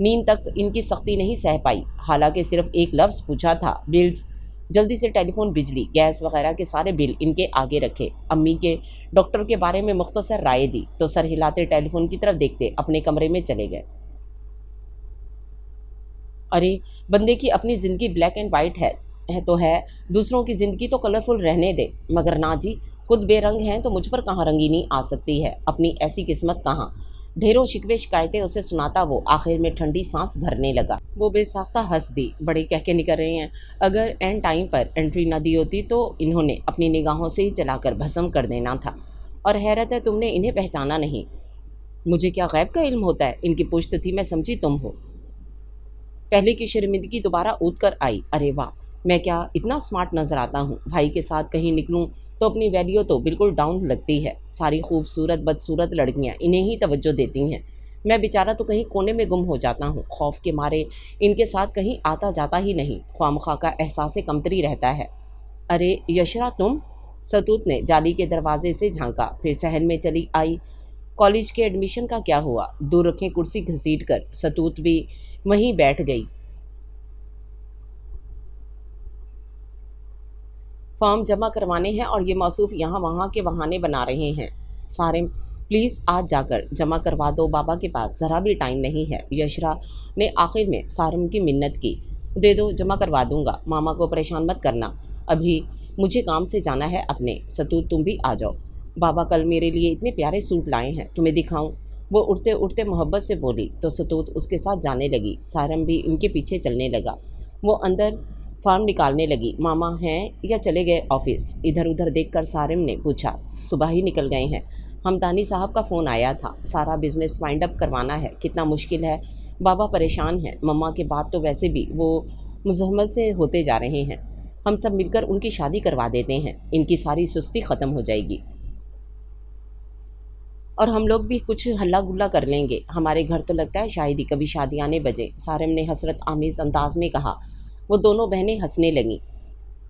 نیند تک ان کی سختی نہیں سہ پائی، حالانکہ صرف ایک لفظ پوچھا تھا، بلز۔ جلدی سے ٹیلی فون، بجلی، گیس وغیرہ کے سارے بل ان کے آگے رکھے، امی کے ڈاکٹر کے بارے میں مختصر رائے دی تو سر ہلاتے ٹیلی فون کی طرف دیکھتے اپنے کمرے میں چلے گئے۔ ارے بندے کی اپنی زندگی بلیک اینڈ وائٹ ہے تو ہے، دوسروں کی زندگی تو کلرفل رہنے دے۔ مگر نا جی، خود بے رنگ ہیں تو مجھ پر کہاں رنگینی آ سکتی ہے، اپنی ایسی قسمت کہاں۔ ڈھیروں شکوے شکایتیں اسے سناتا وہ آخر میں ٹھنڈی سانس بھرنے لگا۔ وہ بے ساختہ ہنس دی، بڑے کہہ کے نکل رہے ہیں، اگر اینڈ ٹائم پر انٹری نہ دی ہوتی تو انہوں نے اپنی نگاہوں سے ہی جلا کر بھسم کر دینا تھا۔ اور حیرت ہے تم نے انہیں پہچانا نہیں۔ مجھے کیا غیب کا علم ہوتا ہے، ان کی پشت تھی، میں سمجھی تم ہو۔ پہلے کی شرمندگی دوبارہ اود کر آئی۔ ارے واہ، میں کیا اتنا سمارٹ نظر آتا ہوں؟ بھائی کے ساتھ کہیں نکلوں تو اپنی ویلیو تو بالکل ڈاؤن لگتی ہے۔ ساری خوبصورت بدصورت لڑکیاں انہیں ہی توجہ دیتی ہیں، میں بیچارہ تو کہیں کونے میں گم ہو جاتا ہوں، خوف کے مارے ان کے ساتھ کہیں آتا جاتا ہی نہیں، خوامخواہ کا احساس کمتری رہتا ہے۔ ارے یشرا تم؟ ستوت نے جالی کے دروازے سے جھانکا، پھر صحن میں چلی آئی۔ کالج کے ایڈمیشن کا کیا ہوا؟ دور رکھیں کرسی گھسیٹ کر ستوت بھی وہیں بیٹھ گئی۔ فارم جمع کروانے ہیں اور یہ موصوف یہاں وہاں کے بہانے بنا رہے ہیں۔ سارم پلیز آج جا کر جمع کروا دو، بابا کے پاس ذرا بھی ٹائم نہیں ہے۔ یشرا نے آخر میں سارم کی منت کی، دے دو جمع کروا دوں گا، ماما کو پریشان مت کرنا، ابھی مجھے کام سے جانا ہے اپنے۔ ستوت تم بھی آ جاؤ، بابا کل میرے لیے اتنے پیارے سوٹ لائے ہیں، تمہیں دکھاؤں؟ وہ اٹھتے اٹھتے محبت سے بولی تو ستوت اس کے ساتھ جانے لگی، سارم بھی ان کے پیچھے چلنے لگا۔ وہ اندر فارم نکالنے لگی، ماما ہیں یا چلے گئے آفس؟ ادھر ادھر دیکھ کر سارم نے پوچھا۔ صبح ہی نکل گئے ہیں، ہمدانی صاحب کا فون آیا تھا، سارا بزنس وائنڈ اپ کروانا ہے، کتنا مشکل ہے، بابا پریشان ہیں، مما کے بعد تو ویسے بھی وہ مزاحمت سے ہوتے جا رہے ہیں، ہم سب مل کر ان کی شادی کروا دیتے ہیں، ان کی ساری سستی ختم ہو جائے گی اور ہم لوگ بھی کچھ ہلا گلا کر لیں گے، ہمارے گھر تو لگتا ہے شاید ہی کبھی شادی آنے بجے، سارم نے حسرت آمیز انداز میں کہا۔ وہ دونوں بہنیں ہنسنے لگیں۔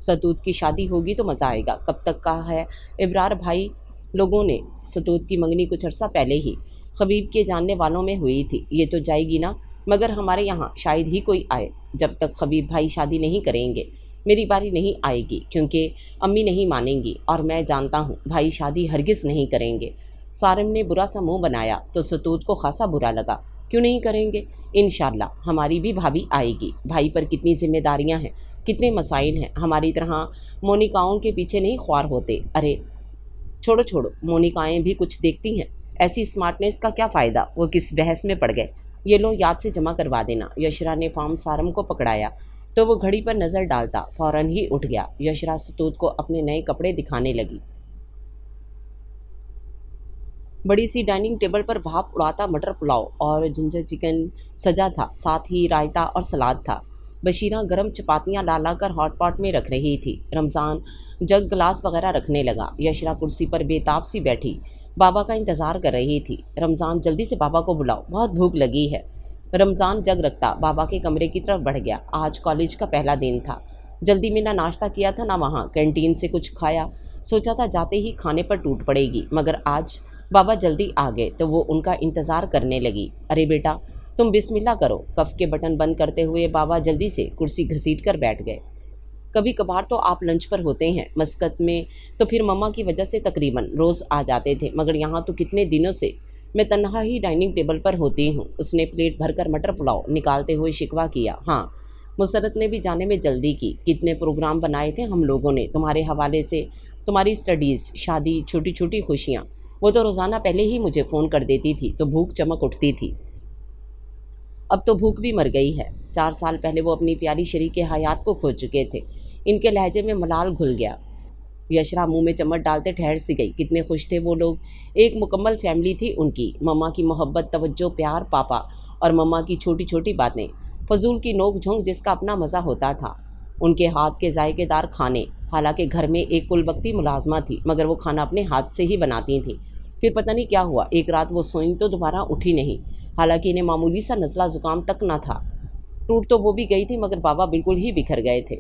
ستوت کی شادی ہوگی تو مزہ آئے گا، کب تک کہا ہے ابرار بھائی لوگوں نے؟ ستوت کی منگنی کچھ عرصہ پہلے ہی خبیب کے جاننے والوں میں ہوئی تھی، یہ تو جائے گی نا، مگر ہمارے یہاں شاید ہی کوئی آئے، جب تک خبیب بھائی شادی نہیں کریں گے میری باری نہیں آئے گی، کیونکہ امی نہیں مانیں گی اور میں جانتا ہوں بھائی شادی ہرگز نہیں کریں گے۔ سارم نے برا سا منہ بنایا تو ستوت کو خاصا برا لگا۔ کیوں نہیں کریں گے؟ انشاءاللہ ہماری بھی بھابھی آئے گی، بھائی پر کتنی ذمہ داریاں ہیں، کتنے مسائل ہیں، ہماری طرح مونیکاؤں کے پیچھے نہیں خوار ہوتے۔ ارے چھوڑو چھوڑو، مونیکائیں بھی کچھ دیکھتی ہیں، ایسی اسمارٹنیس کا کیا فائدہ؟ وہ کس بحث میں پڑ گئے؟ یہ لو یاد سے جمع کروا دینا۔ یشرا نے فارم سارم کو پکڑایا تو وہ گھڑی پر نظر ڈالتا فوراً ہی اٹھ گیا۔ یشرا ستوت کو اپنے نئے کپڑے دکھانے لگی۔ بڑی سی ڈائننگ ٹیبل پر بھاپ اڑاتا مٹر پلاؤ اور جنجر چکن سجا تھا، ساتھ ہی رائتا اور سلاد تھا۔ بشیرہ گرم چپاتیاں لا لا کر ہاٹ پاٹ میں رکھ رہی تھی۔ رمضان جگ گلاس وغیرہ رکھنے لگا۔ یشرا کرسی پر بے تاب سی بیٹھی بابا کا انتظار کر رہی تھی۔ رمضان جلدی سے بابا کو بلاؤ، بہت بھوک لگی ہے۔ رمضان جگ رکھتا بابا کے کمرے کی طرف بڑھ گیا۔ آج کالج کا پہلا دن تھا، جلدی میں نہ ناشتہ کیا تھا نہ وہاں کینٹین سے کچھ کھایا، سوچا تھا جاتے ہی کھانے پر ٹوٹ پڑے گی، مگر آج بابا جلدی آ گئے تو وہ ان کا انتظار کرنے لگی۔ ارے بیٹا تم بسم اللہ کرو۔ کف کے بٹن بند کرتے ہوئے بابا جلدی سے کرسی گھسیٹ کر بیٹھ گئے۔ کبھی کبھار تو آپ لنچ پر ہوتے ہیں، مسقط میں تو پھر مما کی وجہ سے تقریباً روز آ جاتے تھے، مگر یہاں تو کتنے دنوں سے میں تنہا ہی ڈائننگ ٹیبل پر ہوتی ہوں۔ اس نے پلیٹ بھر کر مٹر پلاؤ نکالتے ہوئے شکوہ کیا۔ ہاں مسرت نے بھی جانے میں جلدی کی، کتنے پروگرام بنائے تھے ہم لوگوں نے تمہارے حوالے سے، تمہاری اسٹڈیز، شادی، چھوٹی چھوٹی خوشیاں، وہ تو روزانہ پہلے ہی مجھے فون کر دیتی تھی تو بھوک چمک اٹھتی تھی۔ اب تو بھوک بھی مر گئی ہے۔ 4 سال پہلے وہ اپنی پیاری شریک حیات کو کھو چکے تھے۔ ان کے لہجے میں ملال گھل گیا۔ یشرا منہ میں چمٹ ڈالتے ٹھہر سی گئی۔ کتنے خوش تھے وہ لوگ، ایک مکمل فیملی تھی ان کی۔ مما کی محبت، توجہ، پیار، پاپا اور مما کی چھوٹی چھوٹی باتیں، فضول کی نوک جھونک جس کا اپنا مزہ ہوتا تھا، ان کے ہاتھ کے ذائقے دار کھانے، حالانکہ گھر میں ایک کل وقتی ملازمہ تھی مگر وہ کھانا اپنے ہاتھ سے ہی بناتی تھیں۔ پھر پتہ نہیں کیا ہوا، ایک رات وہ سوئیں تو دوبارہ اٹھی نہیں، حالانکہ انہیں معمولی سا نزلہ زکام تک نہ تھا۔ ٹوٹ تو وہ بھی گئی تھی مگر بابا بالکل ہی بکھر گئے تھے۔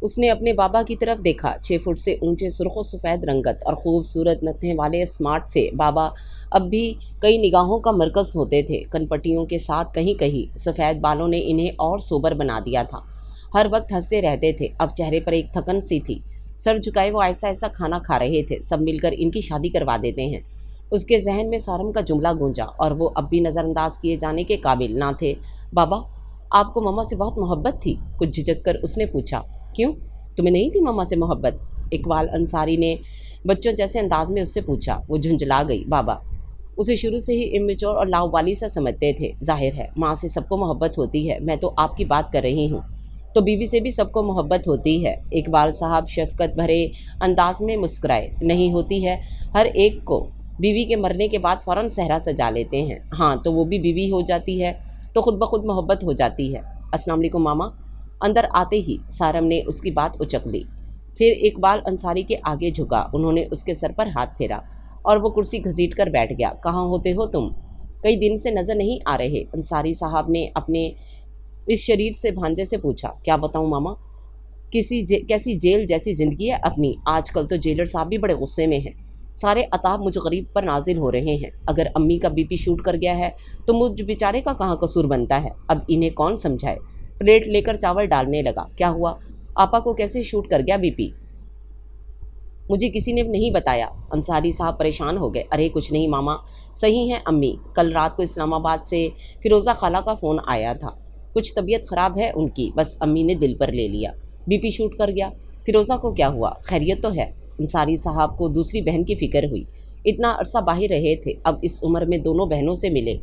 اس نے اپنے بابا کی طرف دیکھا، 6 فٹ سے اونچے سرخ و سفید رنگت اور خوبصورت نتھیں والے اسمارٹ سے بابا اب بھی کئی نگاہوں کا مرکز ہوتے تھے۔ کنپٹیوں کے ساتھ کہیں کہیں سفید بالوں نے انہیں اور سوبر بنا دیا تھا۔ ہر وقت ہنستے رہتے تھے۔ اب چہرے پر ایک تھکن سی تھی۔ سر جھکائے وہ ایسا ایسا کھانا کھا رہے تھے، سب مل کر ان کی شادی کروا دیتے ہیں۔ اس کے ذہن میں سارم کا جملہ گونجا اور وہ اب بھی نظر انداز کیے جانے کے قابل نہ تھے۔ بابا، آپ کو مما سے بہت محبت تھی؟ کچھ جھجک کر اس نے پوچھا۔ کیوں؟ تمہیں نہیں تھی مما سے محبت؟ اقبال انصاری نے بچوں جیسے انداز میں اس سے پوچھا۔ وہ جھنجھلا گئی۔ بابا اسے شروع سے ہی امیچور اور لاؤبالی سا سمجھتے تھے۔ ظاہر ہے ماں سے سب کو محبت ہوتی ہے، میں تو آپ کی بات کر رہی ہوں۔ تو بیوی سے بھی سب کو محبت ہوتی ہے؟ اقبال صاحب شفقت بھرے انداز میں مسکرائے۔ نہیں ہوتی ہے؟ ہر ایک کو بیوی کے مرنے کے بعد فوراً صحرا سجا لیتے ہیں۔ ہاں تو وہ بھی بیوی ہو جاتی ہے تو خود بخود محبت ہو جاتی ہے۔ السلام علیکم ماما۔ اندر آتے ہی سارم نے اس کی بات اچک لی۔ پھر اقبال انصاری کے آگے جھکا۔ انہوں نے اس کے سر پر ہاتھ پھیرا اور وہ کرسی گھسیٹ کر بیٹھ گیا۔ کہاں ہوتے ہو تم؟ کئی دن سے نظر نہیں آ رہے، انصاری صاحب نے اپنے اس شریر سے بھانجے سے پوچھا۔ کیا بتاؤں ماما، کیسی جیل جیسی زندگی ہے اپنی۔ آج کل تو جیلر صاحب بھی بڑے غصے میں ہیں۔ سارے عطاب مجھ غریب پر نازل ہو رہے ہیں۔ اگر امی کا بی پی شوٹ کر گیا ہے تو مجھ بیچارے کا کہاں قصور بنتا ہے؟ اب انہیں کون سمجھائے؟ پلیٹ لے کر چاول ڈالنے لگا۔ کیا ہوا؟ آپا کو کیسے شوٹ کر گیا بی پی؟ مجھے کسی نے نہیں بتایا۔ انصاری صاحب پریشان ہو گئے۔ ارے کچھ نہیں ماما، صحیح ہیں امی۔ کل رات کو اسلام آباد سے فیروزہ خالہ کا فون آیا تھا۔ کچھ طبیعت خراب ہے ان کی، بس امی نے دل پر لے لیا۔ بی پی شوٹ کر گیا؟ فیروزہ کو کیا ہوا؟ خیریت تو ہے؟ انصاری صاحب کو دوسری بہن کی فکر ہوئی۔ اتنا عرصہ باہر رہے تھے، اب اس عمر میں دونوں بہنوں سے ملے،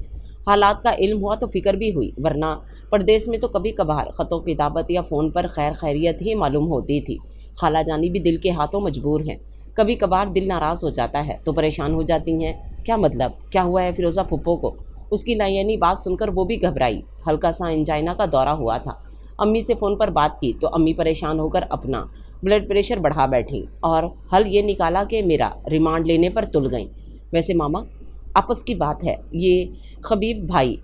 حالات کا علم ہوا تو فکر بھی ہوئی، ورنہ پردیس میں تو کبھی کبھار خط و کتابت یا فون پر خیر خیریت ہی معلوم ہوتی تھی۔ خالہ جانی بھی دل کے ہاتھوں مجبور ہیں، کبھی کبھار دل ناراض ہو جاتا ہے تو پریشان ہو جاتی ہیں۔ کیا مطلب؟ کیا ہوا ہے فیروزہ پھپھو کو؟ اس کی لائنی بات سن کر وہ بھی گھبرائی۔ ہلکا سا انجائنا کا دورہ ہوا تھا۔ امی سے فون پر بات کی تو امی پریشان ہو کر اپنا بلڈ پریشر بڑھا بیٹھیں اور حل یہ نکالا کہ میرا ریمانڈ لینے پر تل گئیں۔ ویسے ماما، آپس کی بات ہے، یہ خبیب بھائی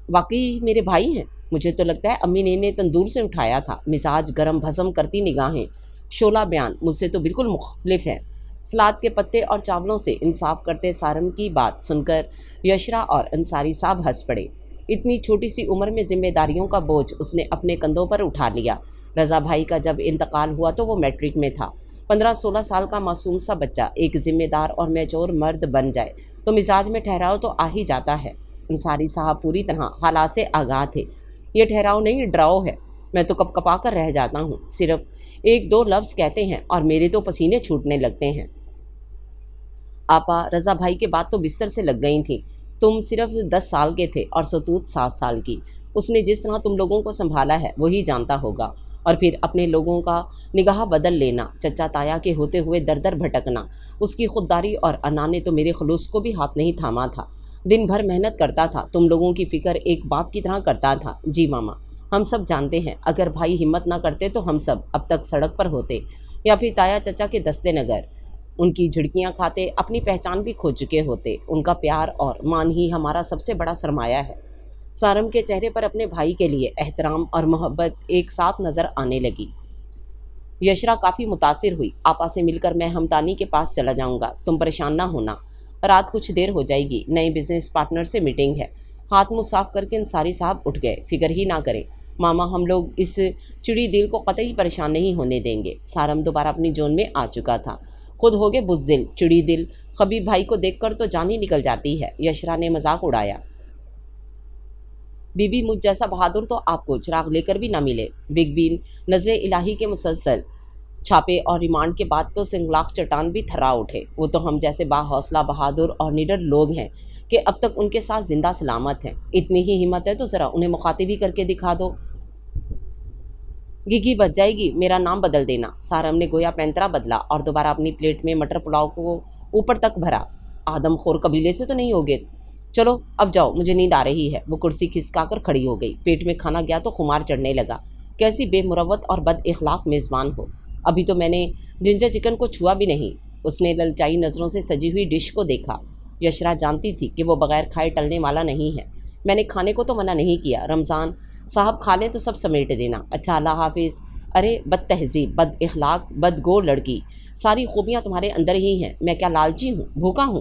واقعی میرے بھائی ہیں؟ مجھے تو لگتا ہے امی نے انہیں تندور سے اٹھایا تھا۔ مزاج گرم بھسم کرتی نگاہیں، شعلہ بیان مجھ سے تو بالکل مختلف ہے۔ سلاد کے پتے اور چاولوں سے انصاف کرتے سارم کی بات سن کر یشرا اور انصاری صاحب ہنس پڑے۔ اتنی چھوٹی سی عمر میں ذمہ داریوں کا بوجھ اس نے اپنے کندھوں پر اٹھا لیا۔ رضا بھائی کا جب انتقال ہوا تو وہ میٹرک میں تھا۔ 15-16 سال کا معصوم سا بچہ ایک ذمہ دار اور میچور مرد بن جائے تو مزاج میں ٹھہراؤ تو آ ہی جاتا ہے۔ انصاری صاحب پوری طرح حالات سے آگاہ تھے۔ یہ ٹھہراؤ نہیں، ڈراؤ ہے۔ میں تو کپ کپا کر رہ جاتا ہوں، صرف 1-2 لفظ کہتے ہیں اور میرے تو پسینے چھوٹنے لگتے ہیں۔ آپا رضا بھائی کے بعد تو بستر سے لگ گئی تھیں۔ تم صرف 10 سال کے تھے اور ستوت 7 سال کی۔ اس نے جس طرح تم لوگوں کو سنبھالا ہے وہی جانتا ہوگا، اور پھر اپنے لوگوں کا نگاہ بدل لینا، چچا تایا کے ہوتے ہوئے در در بھٹکنا، اس کی خودداری اور انا نے تو میرے خلوص کو بھی ہاتھ نہیں تھاما تھا۔ دن بھر محنت کرتا تھا، تم لوگوں کی فکر ایک باپ کی طرح کرتا تھا۔ جی ماما، ہم سب جانتے ہیں، اگر بھائی ہمت نہ کرتے تو ہم سب اب تک سڑک پر ہوتے یا پھر تایا چچا کے دستے نگر ان کی جھڑکیاں کھاتے اپنی پہچان بھی کھو چکے ہوتے۔ ان کا پیار اور مان ہی ہمارا سب سے بڑا سرمایہ ہے۔ سارم کے چہرے پر اپنے بھائی کے لیے احترام اور محبت ایک ساتھ نظر آنے لگی۔ یشرا کافی متاثر ہوئی۔ آپا سے مل کر میں ہمدانی کے پاس چلا جاؤں گا، تم پریشان نہ ہونا۔ رات کچھ دیر ہو جائے گی، نئے بزنس پارٹنر سے میٹنگ ہے۔ ہاتھ منہ صاف کر کے انصاری صاحب اٹھ گئے۔ فکر ہی نہ کریں ماما، ہم لوگ اس چڑی دل کو قطعی پریشان نہیں ہونے دیں گے۔ سارم دوبارہ اپنی جون میں آ چکا تھا۔ خود ہو گئے بزدل، چڑی دل، خبیب بھائی کو دیکھ کر تو جان ہی نکل جاتی ہے۔ یشرا نے مذاق اڑایا۔ بی بی مجھ جیسا بہادر تو آپ کو چراغ لے کر بھی نہ ملے۔ بگ بین نظر الہی کے مسلسل چھاپے اور ریمانڈ کے بعد تو سنگلاخ چٹان بھی تھرا اٹھے۔ وہ تو ہم جیسے باحوصلہ بہادر اور نڈر لوگ ہیں کہ اب تک ان کے ساتھ زندہ سلامت ہیں۔ اتنی ہی ہمت ہے تو ذرا انہیں مخاطب ہی کر کے دکھا دو۔ گگی بچ جائے گی، میرا نام بدل دینا۔ سارم نے گویا پینترا بدلا اور دوبارہ اپنی پلیٹ میں مٹر پلاؤ کو اوپر تک بھرا۔ آدم خور قبیلے سے تو نہیں ہوگے؟ چلو اب جاؤ، مجھے نیند آ رہی ہے۔ وہ کرسی کھسکا کر کھڑی ہو گئی۔ پیٹ میں کھانا گیا تو خمار چڑھنے لگا۔ کیسی بے مروت اور بد اخلاق میزبان ہو، ابھی تو میں نے جنجر چکن کو چھوا بھی نہیں۔ اس نے للچائی نظروں سے سجی ہوئی ڈش کو دیکھا۔ یشرا جانتی تھی کہ وہ بغیر کھائے ٹلنے والا نہیں ہے۔ میں نے کھانے کو تو منع نہیں کیا، رمضان صاحب کھا لیں تو سب سمیٹ دینا۔ اچھا اللہ حافظ۔ ارے بد تہذیب، بد اخلاق، بد گو لڑکی، ساری خوبیاں تمہارے اندر ہی ہیں۔ میں کیا لالچی ہوں، بھوکا ہوں؟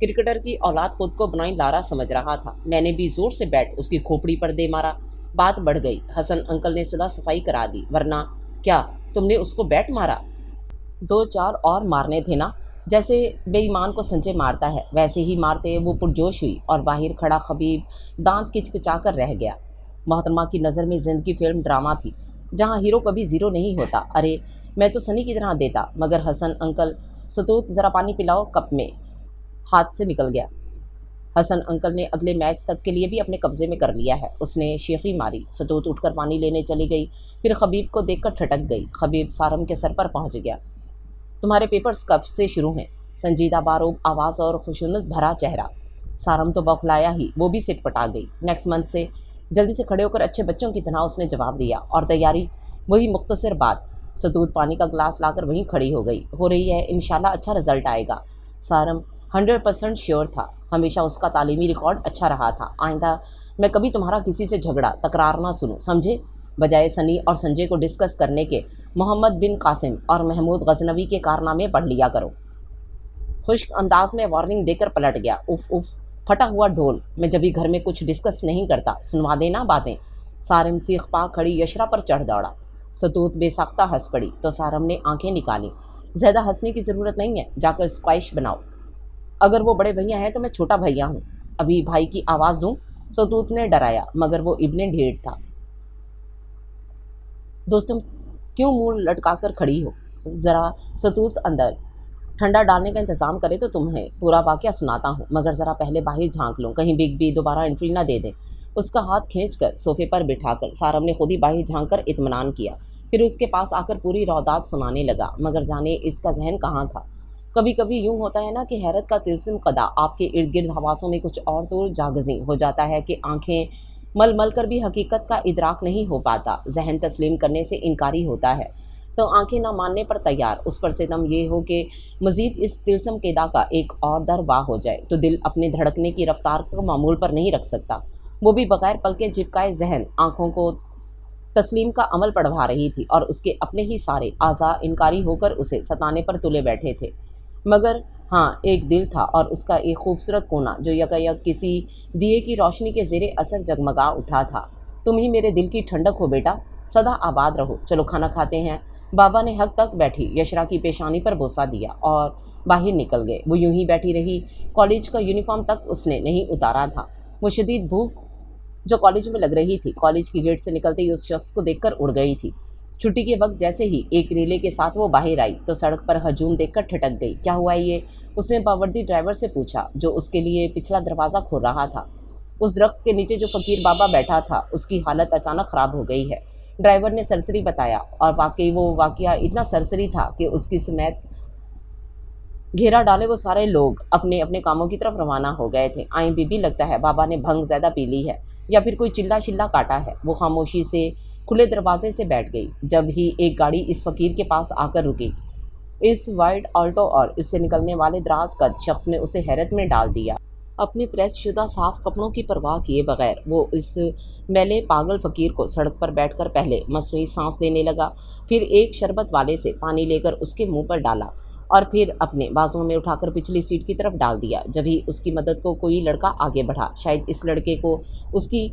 کرکٹر کی اولاد خود کو بنائی لارا سمجھ رہا تھا۔ میں نے بھی زور سے بیٹ اس کی کھوپڑی پر دے مارا۔ بات بڑھ گئی۔ حسن انکل نے صلح صفائی کرا دی۔ ورنہ کیا تم نے اس کو بیٹ مارا؟ دو چار اور مارنے تھے نا، جیسے بے ایمان کو سنجے مارتا ہے ویسے ہی مارتے۔ وہ پرجوش ہوئی اور باہر کھڑا خبیب دانت کچکچا کر رہ گیا۔ محترمہ کی نظر میں زندگی فلم ڈرامہ تھی جہاں ہیرو کبھی زیرو نہیں ہوتا۔ ارے میں تو سنی کی طرح دیتا، مگر حسن انکل ستوت ذرا پانی پلاؤ، کپ میں ہاتھ سے نکل گیا۔ حسن انکل نے اگلے میچ تک کے لیے بھی اپنے قبضے میں کر لیا ہے۔ اس نے شیخی ماری۔ ستوت اٹھ کر پانی لینے چلی گئی، پھر خبیب کو دیکھ کر ٹھٹک گئی۔ خبیب سارم کے سر پر پہنچ گیا۔ تمہارے پیپرز کب سے شروع ہیں؟ سنجیدہ باروب آواز اور خشونت بھرا چہرہ۔ سارم تو بوکھلایا ہی، وہ بھی سٹ پٹا گئی۔ نیکسٹ منتھ سے۔ جلدی سے کھڑے ہو کر اچھے بچوں کی طرح اس نے جواب دیا۔ اور تیاری؟ وہی مختصر بات۔ ستوت پانی کا گلاس لا کر وہیں کھڑی ہو گئی۔ ہو رہی ہے، انشاءاللہ اچھا رزلٹ آئے گا۔ سارم 100% شیور تھا۔ ہمیشہ اس کا تعلیمی ریکارڈ اچھا رہا تھا۔ آئندہ میں کبھی تمہارا کسی سے جھگڑا تکرار نہ سنوں، سمجھے؟ بجائے سنی اور سنجے کو ڈسکس کرنے کے محمد بن قاسم اور محمود غزنوی کے کارنامے پڑھ لیا کرو۔ خشک انداز میں وارننگ دے کر پلٹ گیا۔ اف اف، پھٹا ہوا ڈھول، میں جبھی گھر میں کچھ ڈسکس نہیں کرتا، سنوا دینا باتیں۔ سارم سیخ پا کھڑی یشرا پر چڑھ دوڑا۔ ستوت بے ساختہ ہنس پڑی تو سارم نے آنکھیں نکالیں۔ زیادہ ہنسنے کی ضرورت نہیں ہے، جا کر اسکواش بناؤ۔ اگر وہ بڑے بھیا ہیں تو میں چھوٹا بھیا ہوں، ابھی بھائی کی آواز دوں؟ ستوت نے ڈرایا، مگر وہ ابن ڈھیڑ تھا۔ دوستم کیوں منہ لٹکا کر کھڑی ہو؟ ذرا ستوت اندر ٹھنڈا ڈالنے کا انتظام کرے تو تمہیں پورا واقعہ سناتا ہوں، مگر ذرا پہلے باہر جھانک لوں، کہیں بگ بی دوبارہ انٹری نہ دے دے۔ اس کا ہاتھ کھینچ کر صوفے پر بٹھا کر سارم نے خود ہی باہر جھانک کر اطمینان کیا، پھر اس کے پاس آ کر پوری روداد سنانے لگا، مگر جانے اس کا ذہن کہاں تھا۔ کبھی کبھی یوں ہوتا ہے نا کہ حیرت کا طلسم قدا آپ کے ارد گرد حواسوں میں کچھ اور دور جاگزیں ہو جاتا ہے کہ آنکھیں مل مل کر بھی حقیقت کا ادراک نہیں ہو پاتا، ذہن تسلیم کرنے سے انکاری ہوتا ہے تو آنکھیں نہ ماننے پر تیار۔ اس پر ستم یہ ہو کہ مزید اس طلسم قدا کا ایک اور در واہ ہو جائے تو دل اپنے دھڑکنے کی رفتار کو معمول پر نہیں رکھ سکتا۔ وہ بھی بغیر پلکیں جھپکائے ذہن آنکھوں کو تسلیم کا عمل پڑھوا رہی تھی اور اس کے اپنے ہی سارے اعضاء انکاری ہو کر اسے ستانے پر تلے بیٹھے تھے۔ مگر ہاں، ایک دل تھا اور اس کا ایک خوبصورت کونا جو یکایک کسی دیے کی روشنی کے زیر اثر جگمگا اٹھا تھا۔ تم ہی میرے دل کی ٹھنڈک ہو بیٹا، سدا آباد رہو، چلو کھانا کھاتے ہیں۔ بابا نے حق تک بیٹھی یشرا کی پیشانی پر بوسہ دیا اور باہر نکل گئے۔ وہ یوں ہی بیٹھی رہی، کالج کا یونیفارم تک اس نے نہیں اتارا تھا۔ وہ شدید بھوک جو کالج میں لگ رہی تھی، کالج کی گیٹ سے نکلتے ہی اس شخص کو دیکھ کر اڑ گئی تھی۔ چھٹی کے وقت جیسے ہی ایک ریلے کے ساتھ وہ باہر آئی تو سڑک پر ہجوم دیکھ کر ٹھٹک گئی۔ کیا ہوا یہ؟ اس نے باوردی ڈرائیور سے پوچھا جو اس کے لیے پچھلا دروازہ کھول رہا تھا۔ اس درخت کے نیچے جو فقیر بابا بیٹھا تھا اس کی حالت اچانک خراب ہو گئی ہے، ڈرائیور نے سرسری بتایا، اور واقعی وہ واقعہ اتنا سرسری تھا کہ اس کی سمیت گھیرا ڈالے وہ سارے لوگ اپنے اپنے کاموں کی طرف روانہ ہو گئے تھے۔ آئیں بی بی، لگتا ہے بابا نے بھنگ زیادہ پی لی ہے یا پھر کوئی چلا شلا کاٹا ہے۔ وہ خاموشی سے کھلے دروازے سے بیٹھ گئی۔ جب ہی ایک گاڑی اس فقیر کے پاس آ کر رکی، اس وائٹ آلٹو اور اس سے نکلنے والے دراز قد شخص نے اسے حیرت میں ڈال دیا۔ اپنے پریس شدہ صاف کپڑوں کی پرواہ کیے بغیر وہ اس میلے پاگل فقیر کو سڑک پر بیٹھ کر پہلے مصنوعی سانس دینے لگا، پھر ایک شربت والے سے پانی لے کر اس کے منہ پر ڈالا اور پھر اپنے بازوؤں میں اٹھا کر پچھلی سیٹ کی طرف ڈال دیا۔ جب ہی اس کی مدد کو کوئی لڑکا آگے بڑھا، شاید اس لڑکے کو اس کی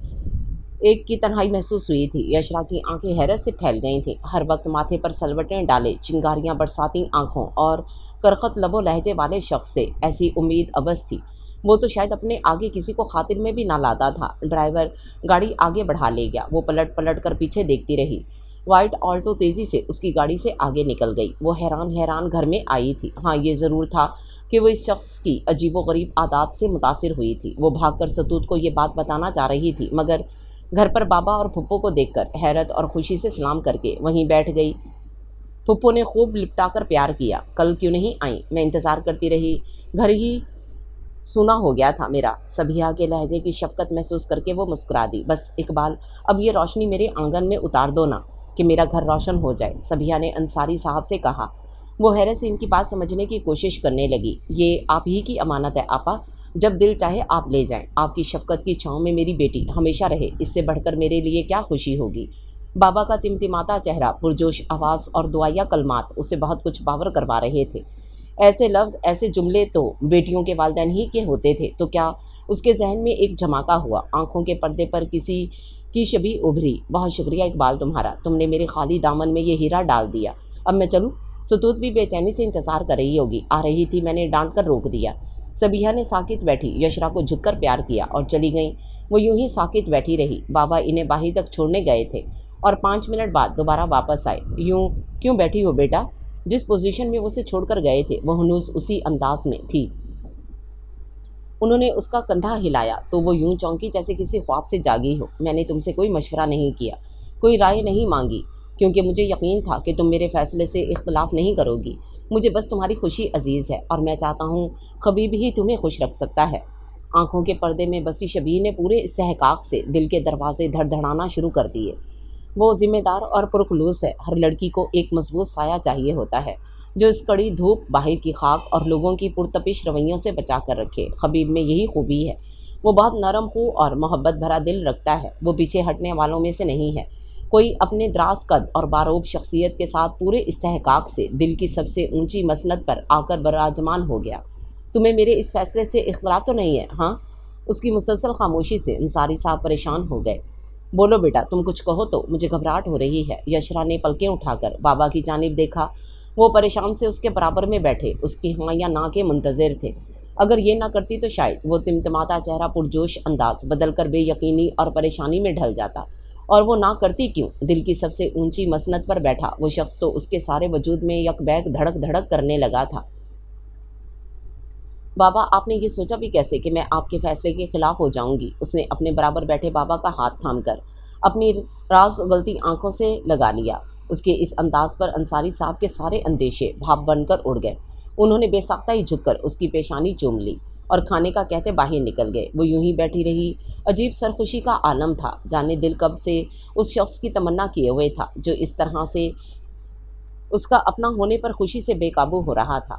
ایک کی تنہائی محسوس ہوئی تھی۔ یشرا کی آنکھیں حیرت سے پھیل گئی تھیں، ہر وقت ماتھے پر سلوٹیں ڈالے چنگاریاں برساتی آنکھوں اور کرخت لب و لہجے والے شخص سے ایسی امید ابس تھی، وہ تو شاید اپنے آگے کسی کو خاطر میں بھی نہ لاتا تھا۔ ڈرائیور گاڑی آگے بڑھا لے گیا، وہ پلٹ پلٹ کر پیچھے دیکھتی رہی۔ وائٹ آلٹو تیزی سے اس کی گاڑی سے آگے نکل گئی۔ وہ حیران گھر میں آئی تھی۔ ہاں، یہ ضرور تھا کہ وہ اس شخص کی عجیب و غریب عادات سے متاثر ہوئی تھی۔ وہ بھاگ کر ستوت کو یہ بات بتانا چاہ رہی تھی، مگر گھر پر بابا اور پھپھو کو دیکھ کر حیرت اور خوشی سے سلام کر کے وہیں بیٹھ گئی۔ پھپھو نے خوب لپٹا کر پیار کیا، کل کیوں نہیں آئیں؟ میں انتظار کرتی رہی، گھر ہی سونا ہو گیا تھا میرا۔ سبیہ کے لہجے کی شفقت محسوس کر کے وہ مسکرا دی۔ بس اقبال، اب یہ روشنی میرے آنگن میں اتار دو نا کہ میرا گھر روشن ہو جائے، سبیہ نے انصاری صاحب سے کہا۔ وہ حیرت سے ان کی بات سمجھنے کی کوشش کرنے لگی۔ یہ آپ ہی کی امانت ہے آپا، جب دل چاہے آپ لے جائیں۔ آپ کی شفقت کی چھاؤں میں میری بیٹی ہمیشہ رہے، اس سے بڑھ کر میرے لیے کیا خوشی ہوگی۔ بابا کا تمتماتا چہرہ، پرجوش آواز اور دعائیہ کلمات اسے بہت کچھ باور کروا رہے تھے۔ ایسے لفظ ایسے جملے تو بیٹیوں کے والدین ہی کے ہوتے تھے، تو کیا اس کے ذہن میں ایک جھماکہ ہوا، آنکھوں کے پردے پر کسی کی شبیہ ابھری۔ بہت شکریہ اقبال تمہارا، تم نے میرے خالی دامن میں یہ ہیرا ڈال دیا، اب میں چلوں؟ ستوت بھی بے چینی سے انتظار کر رہی ہوگی، آ رہی تھی، میں نے ڈانٹ کر روک دیا۔ سبیہا نے ساکت بیٹھی یشرا کو جھک کر پیار کیا اور چلی گئیں۔ وہ یوں ہی ساکت بیٹھی رہی۔ بابا انہیں باہر تک چھوڑنے گئے تھے اور 5 منٹ بعد دوبارہ واپس آئے۔ یوں کیوں بیٹھی ہو بیٹا؟ جس پوزیشن میں وہ اسے چھوڑ کر گئے تھے وہ ہنوز اسی انداز میں تھی۔ انہوں نے اس کا کندھا ہلایا تو وہ یوں چونکی جیسے کسی خواب سے جاگی ہو۔ میں نے تم سے کوئی مشورہ نہیں کیا، کوئی رائے نہیں مانگی، کیونکہ مجھے یقین تھا کہ تم میرے فیصلے سے اختلاف نہیں کرو گی۔ مجھے بس تمہاری خوشی عزیز ہے اور میں چاہتا ہوں خبیب ہی تمہیں خوش رکھ سکتا ہے۔ آنکھوں کے پردے میں بسی شبیہ نے پورے استحقاق سے دل کے دروازے دھڑ دھڑانا شروع کر دیے۔ وہ ذمہ دار اور پرخلوص ہے۔ ہر لڑکی کو ایک مضبوط سایہ چاہیے ہوتا ہے جو اس کڑی دھوپ، باہر کی خاک اور لوگوں کی پرتپش رویوں سے بچا کر رکھے۔ خبیب میں یہی خوبی ہے، وہ بہت نرم خو اور محبت بھرا دل رکھتا ہے۔ وہ پیچھے ہٹنے والوں میں سے نہیں ہے۔ کوئی اپنے دراز قد اور باروب شخصیت کے ساتھ پورے استحقاق سے دل کی سب سے اونچی مسند پر آ کر براجمان ہو گیا۔ تمہیں میرے اس فیصلے سے اختلاف تو نہیں ہے ہاں؟ اس کی مسلسل خاموشی سے انصاری صاحب پریشان ہو گئے۔ بولو بیٹا، تم کچھ کہو تو، مجھے گھبراہٹ ہو رہی ہے۔ یشرا نے پلکیں اٹھا کر بابا کی جانب دیکھا۔ وہ پریشان سے اس کے برابر میں بیٹھے، اس کی ہاں یا نا کے منتظر تھے۔ اگر یہ نہ کرتی تو شاید وہ تمتماتا چہرہ پرجوش انداز بدل کر بے یقینی اور پریشانی میں ڈھل جاتا، اور وہ نہ کرتی کیوں؟ دل کی سب سے اونچی مسند پر بیٹھا وہ شخص تو اس کے سارے وجود میں یک بیک دھڑک دھڑک کرنے لگا تھا۔ بابا، آپ نے یہ سوچا بھی کیسے کہ میں آپ کے فیصلے کے خلاف ہو جاؤں گی؟ اس نے اپنے برابر بیٹھے بابا کا ہاتھ تھام کر اپنی راز غلطی آنکھوں سے لگا لیا۔ اس کے اس انداز پر انصاری صاحب کے سارے اندیشے بھاپ بن کر اڑ گئے۔ انہوں نے بے ساختہ ہی جھک کر اس کی پیشانی چوم لی اور کھانے کا کہتے باہر نکل گئے۔ وہ یوں ہی بیٹھی رہی۔ عجیب سرخوشی کا عالم تھا، جانے دل کب سے اس شخص کی تمنا کیے ہوئے تھا جو اس طرح سے اس کا اپنا ہونے پر خوشی سے بے قابو ہو رہا تھا۔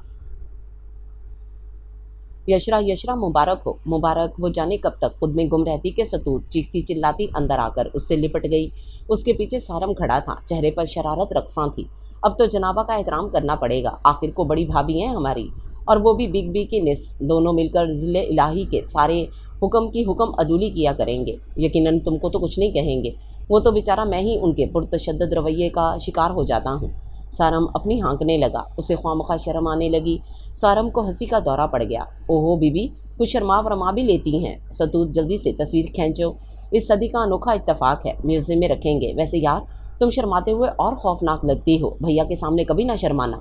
یشرا، یشرا، مبارک ہو، مبارک۔ وہ جانے کب تک خود میں گم رہتی کہ ستوت چیختی چلاتی اندر آ کر اس سے لپٹ گئی۔ اس کے پیچھے سارم کھڑا تھا، چہرے پر شرارت رقصاں تھی۔ اب تو جنابہ کا احترام کرنا پڑے گا، آخر کو بڑی بھابھی ہیں ہماری، اور وہ بھی بگ بی کی نصف، دونوں مل کر ذل الہی کے سارے حکم کی حکم عدولی کیا کریں گے۔ یقیناً تم کو تو کچھ نہیں کہیں گے، وہ تو بیچارہ میں ہی ان کے پرتشدد رویے کا شکار ہو جاتا ہوں۔ سارم اپنی ہانکنے لگا، اسے خواہ شرم آنے لگی۔ سارم کو ہنسی کا دورہ پڑ گیا۔ اوہو بی بی، کچھ شرما ورما بھی لیتی ہیں۔ ستوت، جلدی سے تصویر کھینچو، اس صدی کا انوکھا اتفاق ہے، میوزیم میں رکھیں گے۔ ویسے یار، تم شرماتے ہوئے اور خوفناک لگتی ہو، بھیا کے سامنے کبھی نہ شرمانا،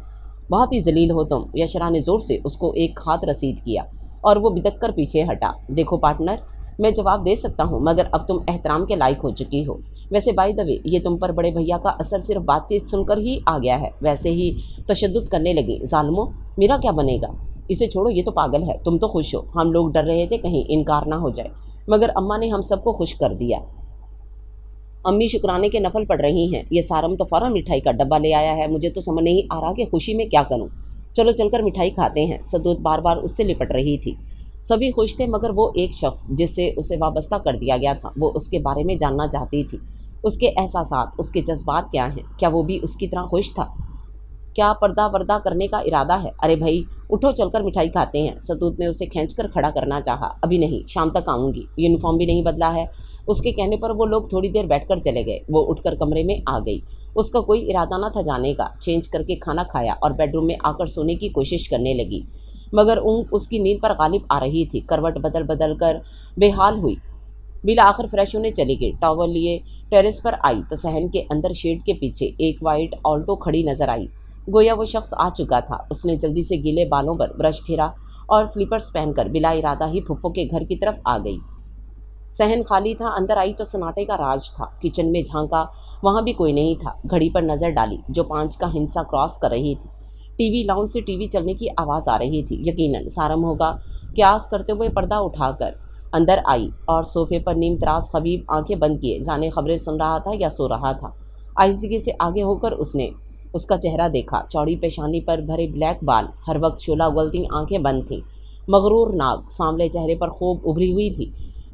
بہت ہی ذلیل ہو تم۔ یشرا نے زور سے اس کو ایک ہاتھ رسید کیا اور وہ بدک کر پیچھے ہٹا۔ دیکھو پارٹنر، میں جواب دے سکتا ہوں مگر اب تم احترام کے لائق ہو چکی ہو۔ ویسے بائی دا وے، یہ تم پر بڑے بھیا کا اثر صرف بات چیت سن کر ہی آ گیا ہے، ویسے ہی تشدد کرنے لگی۔ ظالمو، میرا کیا بنے گا؟ اسے چھوڑو، یہ تو پاگل ہے، تم تو خوش ہو۔ ہم لوگ ڈر رہے تھے کہیں انکار نہ ہو جائے، مگر اماں نے ہم سب کو خوش کر دیا۔ امی شکرانے کے نفل پڑھ رہی ہیں۔ یہ سارم تو فوراً مٹھائی کا ڈبہ لے آیا ہے، مجھے تو سمجھ نہیں آ رہا کہ خوشی میں کیا کروں۔ چلو چل کر مٹھائی کھاتے ہیں۔ ستوت بار بار اس سے لپٹ رہی تھی۔ سبھی خوش تھے مگر وہ ایک شخص جس سے اسے وابستہ کر دیا گیا تھا، وہ اس کے بارے میں جاننا چاہتی تھی۔ اس کے احساسات، اس کے جذبات کیا ہیں؟ کیا وہ بھی اس کی طرح خوش تھا؟ کیا پردہ وردہ کرنے کا ارادہ ہے؟ ارے بھائی اٹھو، چل کر مٹھائی کھاتے ہیں۔ ستوت نے اسے کھینچ کر کھڑا کرنا چاہا۔ ابھی نہیں، شام تک آؤں گی، یونیفارم بھی نہیں بدلا ہے۔ اس کے کہنے پر وہ لوگ تھوڑی دیر بیٹھ کر چلے گئے۔ وہ اٹھ کر کمرے میں آ گئی۔ اس کا کوئی ارادہ نہ تھا جانے کا۔ چینج کر کے کھانا کھایا اور بیڈ روم میں آ کر سونے کی کوشش کرنے لگی، مگر اونگ اس کی نیند پر غالب آ رہی تھی۔ کروٹ بدل بدل کر بے حال ہوئی، بالآخر فریش ہونے چلی گئی۔ ٹاول لیے ٹیرس پر آئی تو صحن کے اندر شیڈ کے پیچھے ایک وائٹ آلٹو کھڑی نظر آئی، گویا وہ شخص آ چکا تھا۔ اس نے جلدی سے گیلے بالوں پر برش پھیرا اور سلیپرز پہن کر بلا ارادہ ہی پھپھو کے گھر کی طرف آ گئی۔ صحن خالی تھا، اندر آئی تو سناٹے کا راج تھا۔ کچن میں جھانکا، وہاں بھی کوئی نہیں تھا۔ گھڑی پر نظر ڈالی جو 5 کا ہندسہ کراس کر رہی تھی۔ ٹی وی لاؤنج سے ٹی وی چلنے کی آواز آ رہی تھی، یقیناً سارم ہوگا۔ قیاس کرتے ہوئے پردہ اٹھا کر اندر آئی اور صوفے پر نیم تراس خبیب آنکھیں بند کیے جانے خبریں سن رہا تھا یا سو رہا تھا۔ آہستگی سے آگے ہو کر اس نے اس کا چہرہ دیکھا۔ چوڑی پیشانی پر بھرے بلیک بال، ہر وقت شعلہ اگلتی آنکھیں بند تھیں، مغرور ناک سانولے چہرے پر خوب ابھری ہوئی تھی۔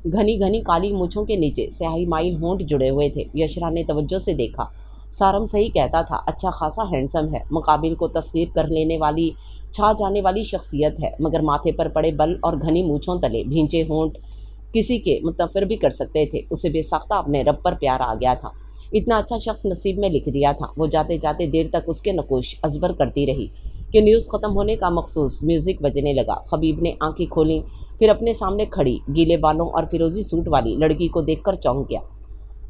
گھنی گھنی کالی مونچھوں کے نیچے سیاہی مائل ہونٹ جڑے ہوئے تھے۔ یشرا نے توجہ سے دیکھا سارم صحیح کہتا تھا، اچھا خاصا ہینڈسم ہے، مقابل کو تسخیر کر لینے والی چھا جانے والی شخصیت ہے، مگر ماتھے پر پڑے بل اور گھنی مونچھوں تلے بھینچے ہونٹ کسی کے متنفر بھی کر سکتے تھے۔ اسے بے ساختہ اپنے رب پر پیار آ گیا تھا، اتنا اچھا شخص نصیب میں لکھ دیا تھا۔ وہ جاتے جاتے دیر تک اس کے نقوش ازبر کرتی رہی کہ نیوز ختم ہونے کا مخصوص میوزک بجنے لگا۔ خبیب نے آنکھیں کھولیں، پھر اپنے سامنے کھڑی گیلے بالوں اور فیروزی سوٹ والی لڑکی کو دیکھ کر چونک گیا۔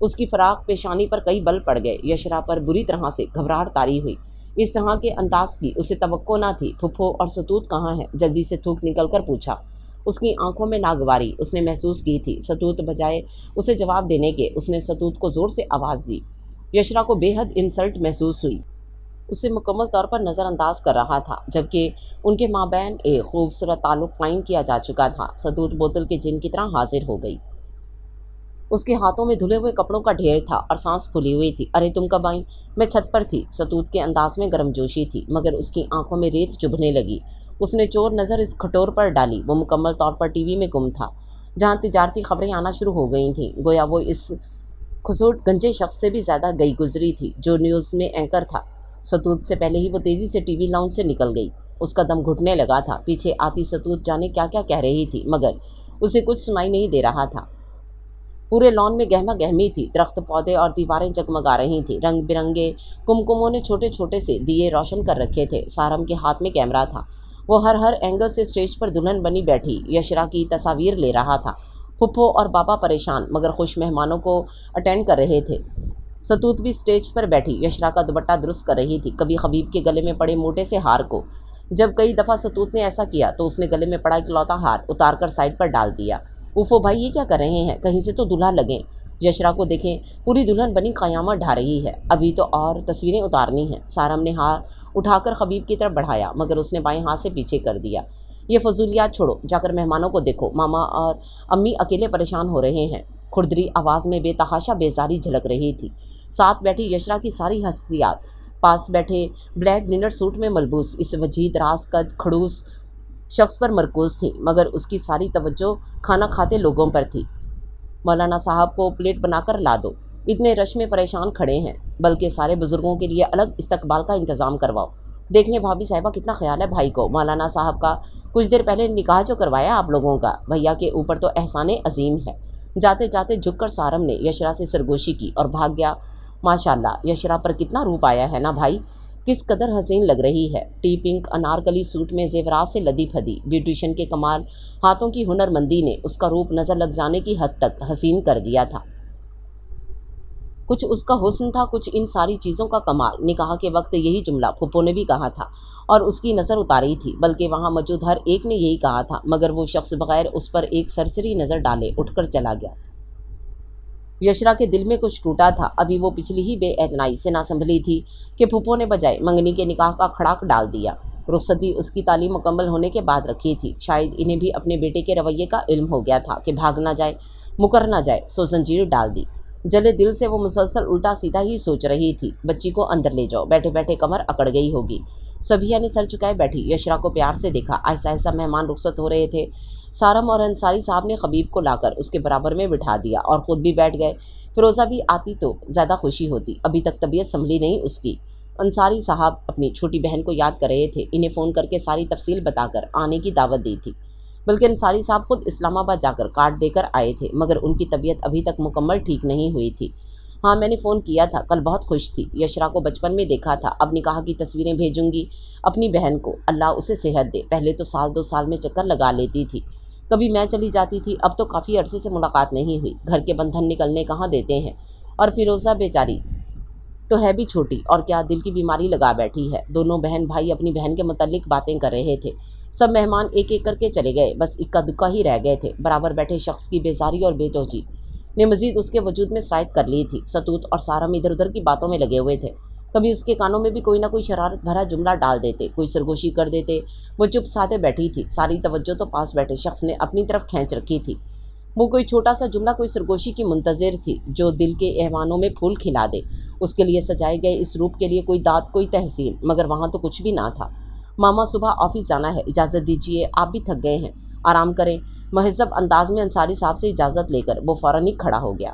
اس کی فراق پیشانی پر کئی بل پڑ گئے۔ یشرا پر بری طرح سے گھبراہٹ طاری ہوئی، اس طرح کے انداز کی اسے توقع نہ تھی۔ پھپھو اور ستوت کہاں ہیں؟ جلدی سے تھوک نکل کر پوچھا۔ اس کی آنکھوں میں ناگواری اس نے محسوس کی تھی۔ ستوت بجائے اسے جواب دینے کے اس نے ستوت کو زور سے آواز دی۔ یشرا کو بے حد انسلٹ محسوس ہوئی، اسے مکمل طور پر نظر انداز کر رہا تھا، جبکہ ان کے مابین ایک خوبصورت تعلق قائم کیا جا چکا تھا۔ ستوت بوتل کے جن کی طرح حاضر ہو گئی، اس کے ہاتھوں میں دھلے ہوئے کپڑوں کا ڈھیر تھا اور سانس پھولی ہوئی تھی۔ ارے تم کب آئیں؟ میں چھت پر تھی۔ ستوت کے انداز میں گرم جوشی تھی، مگر اس کی آنکھوں میں ریت چبھنے لگی۔ اس نے چور نظر اس کھٹور پر ڈالی، وہ مکمل طور پر ٹی وی میں گم تھا، جہاں تجارتی خبریں آنا شروع ہو گئی تھیں۔ گویا وہ اس خسوٹ گنجے شخص سے بھی زیادہ گئی گزری تھی جو نیوز میں اینکر تھا۔ ستوت سے پہلے ہی وہ تیزی سے ٹی وی لاؤنج سے نکل گئی۔ اس کا دم گھٹنے لگا تھا۔ پیچھے آتی ستوت جانے کیا کیا کہہ رہی تھی، مگر اسے کچھ سنائی نہیں دے رہا تھا۔ پورے لان میں گہما گہمی تھی، درخت پودے اور دیواریں جگمگا رہی تھیں۔ رنگ برنگے کمکموں نے چھوٹے چھوٹے سے دیے روشن کر رکھے تھے۔ سارم کے ہاتھ میں کیمرہ تھا، وہ ہر اینگل سے اسٹیج پر دلہن بنی بیٹھی یشرا کی تصاویر لے رہا تھا۔ پھپھو اور بابا پریشان مگر خوش مہمانوں کو اٹینڈ کر رہے تھے۔ ستوت بھی اسٹیج پر بیٹھی یشرا کا دوپٹہ درست کر رہی تھی، کبھی خبیب کے گلے میں پڑے موٹے سے ہار کو۔ جب کئی دفعہ ستوت نے ایسا کیا تو اس نے گلے میں پڑا اکلوتا ہار اتار کر سائڈ پر ڈال دیا۔ اوفو بھائی، یہ کیا کر رہے ہیں؟ کہیں سے تو دلہا لگیں۔ یشرا کو دیکھیں، پوری دلہن بنی قیامت ڈھا رہی ہے، ابھی تو اور تصویریں اتارنی ہیں۔ سارم نے ہاتھ اٹھا کر خبیب کی طرف بڑھایا، مگر اس نے بائیں ہاتھ سے پیچھے کر دیا۔ یہ فضولیات چھوڑو، جا کر مہمانوں کو دیکھو، ماما اور امی اکیلے پریشان ہو رہے ہیں۔ کھردری آواز میں بے تحاشا بیزاری جھلک رہی تھی۔ ساتھ بیٹھی یشرا کی ساری حساسیات پاس بیٹھے بلیک ڈنر سوٹ میں ملبوس اس وجید راز قد کھڑوس شخص پر مرکوز تھی، مگر اس کی ساری توجہ کھانا کھاتے لوگوں پر تھی۔ مولانا صاحب کو پلیٹ بنا کر لا دو، اتنے رش میں پریشان کھڑے ہیں، بلکہ سارے بزرگوں کے لیے الگ استقبال کا انتظام کرواؤ۔ دیکھنے بھابھی صاحبہ کتنا خیال ہے بھائی کو، مولانا صاحب کا کچھ دیر پہلے نکاح جو کروایا آپ لوگوں کا، بھیا کے اوپر تو احسان عظیم ہے۔ جاتے جاتے جھک کر سارم نے یشرا سے سرگوشی کی اور بھاگ گیا۔ ماشاءاللہ، یشرا پر کتنا روپ آیا ہے نا بھائی، کس قدر حسین لگ رہی ہے۔ ٹی پنک انارکلی سوٹ میں زیورات سے لدی پھدی، بیوٹیشن کے کمال ہاتھوں کی ہنر مندی نے اس کا روپ نظر لگ جانے کی حد تک حسین کر دیا تھا۔ کچھ اس کا حسن تھا، کچھ ان ساری چیزوں کا کمال۔ نکاح کے وقت یہی جملہ پھپھو نے بھی کہا تھا اور اس کی نظر اتاری تھی، بلکہ وہاں موجود ہر ایک نے یہی کہا تھا، مگر وہ شخص بغیر اس پر ایک سرسری نظر ڈالے اٹھ کر چلا گیا۔ یشرا کے دل میں کچھ ٹوٹا تھا، ابھی وہ پچھلی ہی بے اعتنائی سے نہ سنبھلی تھی کہ پھپھو نے بجائے منگنی کے نکاح کا کھڑاک ڈال دیا۔ رخصتی اس کی تعلیم مکمل ہونے کے بعد رکھی تھی، شاید انہیں بھی اپنے بیٹے کے رویے کا علم ہو گیا تھا کہ بھاگ نہ جائے، مکر نہ جائے، سو زنجیر ڈال دی۔ جلے دل سے وہ مسلسل الٹا سیدھا ہی سوچ رہی تھی، بچی کو اندر لے جاؤ، بیٹھے بیٹھے کمر اکڑ گئی ہوگی۔ صبیہ نے سر چکائے بیٹھی یشرا کو پیار سے دیکھا۔ آہستہ آہستہ مہمان رخصت ہو رہے تھے۔ سارم اور انصاری صاحب نے خبیب کو لا کر اس کے برابر میں بٹھا دیا اور خود بھی بیٹھ گئے۔ فیروزہ بھی آتی تو زیادہ خوشی ہوتی، ابھی تک طبیعت سنبھلی نہیں اس کی۔ انصاری صاحب اپنی چھوٹی بہن کو یاد کر رہے تھے، انہیں فون کر کے ساری تفصیل بتا کر آنے کی دعوت دی تھی، بلکہ انصاری صاحب خود اسلام آباد جا کر کارڈ دے کر آئے تھے، مگر ان کی طبیعت ابھی تک مکمل ٹھیک نہیں ہوئی تھی۔ ہاں میں نے فون کیا تھا، کل بہت خوش تھی، یشرا کو بچپن میں دیکھا تھا، اب نکاح کی تصویریں بھیجوں گی اپنی بہن کو، اللہ اسے صحت دے، پہلے تو سال 2 سال میں چکر لگا لیتی تھی، کبھی میں چلی جاتی تھی، اب تو کافی عرصے سے ملاقات نہیں ہوئی، گھر کے بندھن نکلنے کہاں دیتے ہیں، اور فیروزہ بیچاری تو ہے بھی چھوٹی، اور کیا دل کی بیماری لگا بیٹھی ہے۔ دونوں بہن بھائی اپنی بہن کے متعلق باتیں کر رہے تھے، سب مہمان ایک ایک کر کے چلے گئے، بس اکا دکا ہی رہ گئے تھے۔ برابر بیٹھے شخص کی بیزاری اور بے توجہی نے مزید اس کے وجود میں سرایت کر لی تھی۔ ستوت اور سارم ادھر ادھر کی باتوں میں لگے ہوئے تھے، کبھی اس کے کانوں میں بھی کوئی نہ کوئی شرارت بھرا جملہ ڈال دیتے، کوئی سرگوشی کر دیتے۔ وہ چپ سادے بیٹھی تھی، ساری توجہ تو پاس بیٹھے شخص نے اپنی طرف کھینچ رکھی تھی۔ وہ کوئی چھوٹا سا جملہ، کوئی سرگوشی کی منتظر تھی جو دل کے ایوانوں میں پھول کھلا دے۔ اس کے لیے سجائے گئے اس روپ کے لیے کوئی داد، کوئی تحسین، مگر وہاں تو کچھ بھی نہ تھا۔ ماما صبح آفس جانا ہے، اجازت دیجیے، آپ بھی تھک گئے ہیں، آرام کریں۔ مہذب انداز میں انصاری صاحب سے اجازت لے کر وہ فوراً ہی کھڑا ہو گیا۔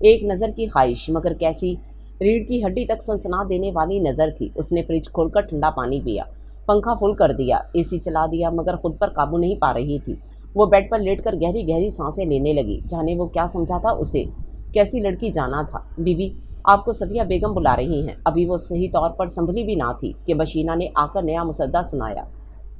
ایک نظر کی خواہش، مگر کیسی؟ ریڑھ کی ہڈی تک سنسنا دینے والی نظر تھی۔ اس نے فریج کھول کر ٹھنڈا پانی پیا، پنکھا فل کر دیا، اے سی چلا دیا، مگر خود پر قابو نہیں پا رہی تھی۔ وہ بیڈ پر لیٹ کر گہری گہری سانسیں لینے لگی۔ جانے وہ کیا سمجھا تھا اسے، کیسی لڑکی جانا تھا۔ بی بی، آپ کو صفیہ بیگم بلا رہی ہیں۔ ابھی وہ صحیح طور پر سنبھلی بھی نہ تھی کہ بشیرہ نے آ کر نیا مسودہ سنایا۔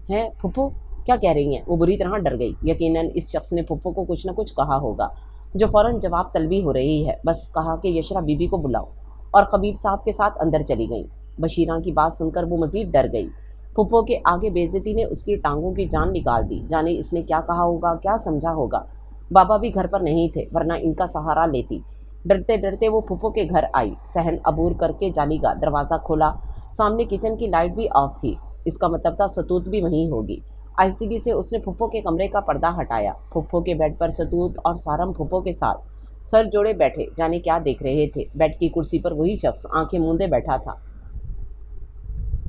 ہیں پھپھو، کیا کہہ رہی ہیں؟ وہ بری طرح ڈر گئی۔ یقیناً اس شخص نے پھپھو کو کچھ نہ کچھ کہا ہوگا، جو فوراً جواب طلبی ہو رہی ہے۔ بس کہا کہ یشرا بی بی کو بلاؤ، اور خبیب صاحب کے ساتھ اندر چلی گئیں۔ بشیرہ کی بات سن کر وہ مزید ڈر گئی۔ پھپھو کے آگے بے عزتی نے اس کی ٹانگوں کی جان نکال دی۔ جانے اس نے کیا کہا ہوگا، کیا سمجھا ہوگا۔ بابا بھی گھر پر نہیں تھے، ورنہ ان کا سہارا لیتی۔ ڈرتے ڈرتے وہ پھپھو کے گھر آئی۔ صحن عبور کر کے جالی کا دروازہ کھولا۔ سامنے کچن کی لائٹ بھی آف تھی۔ اس کا مطلب تھا ستوت بھی وہیں ہوگی۔ آہستگی سے اس نے پھپھو کے کمرے کا پردہ ہٹایا۔ پھپھو کے بیڈ پر ستوت اور سارم پھپھو کے ساتھ سر جوڑے بیٹھے جانے کیا دیکھ رہے تھے۔ بیڈ کی کرسی پر وہی شخص آنکھیں موندے بیٹھا تھا۔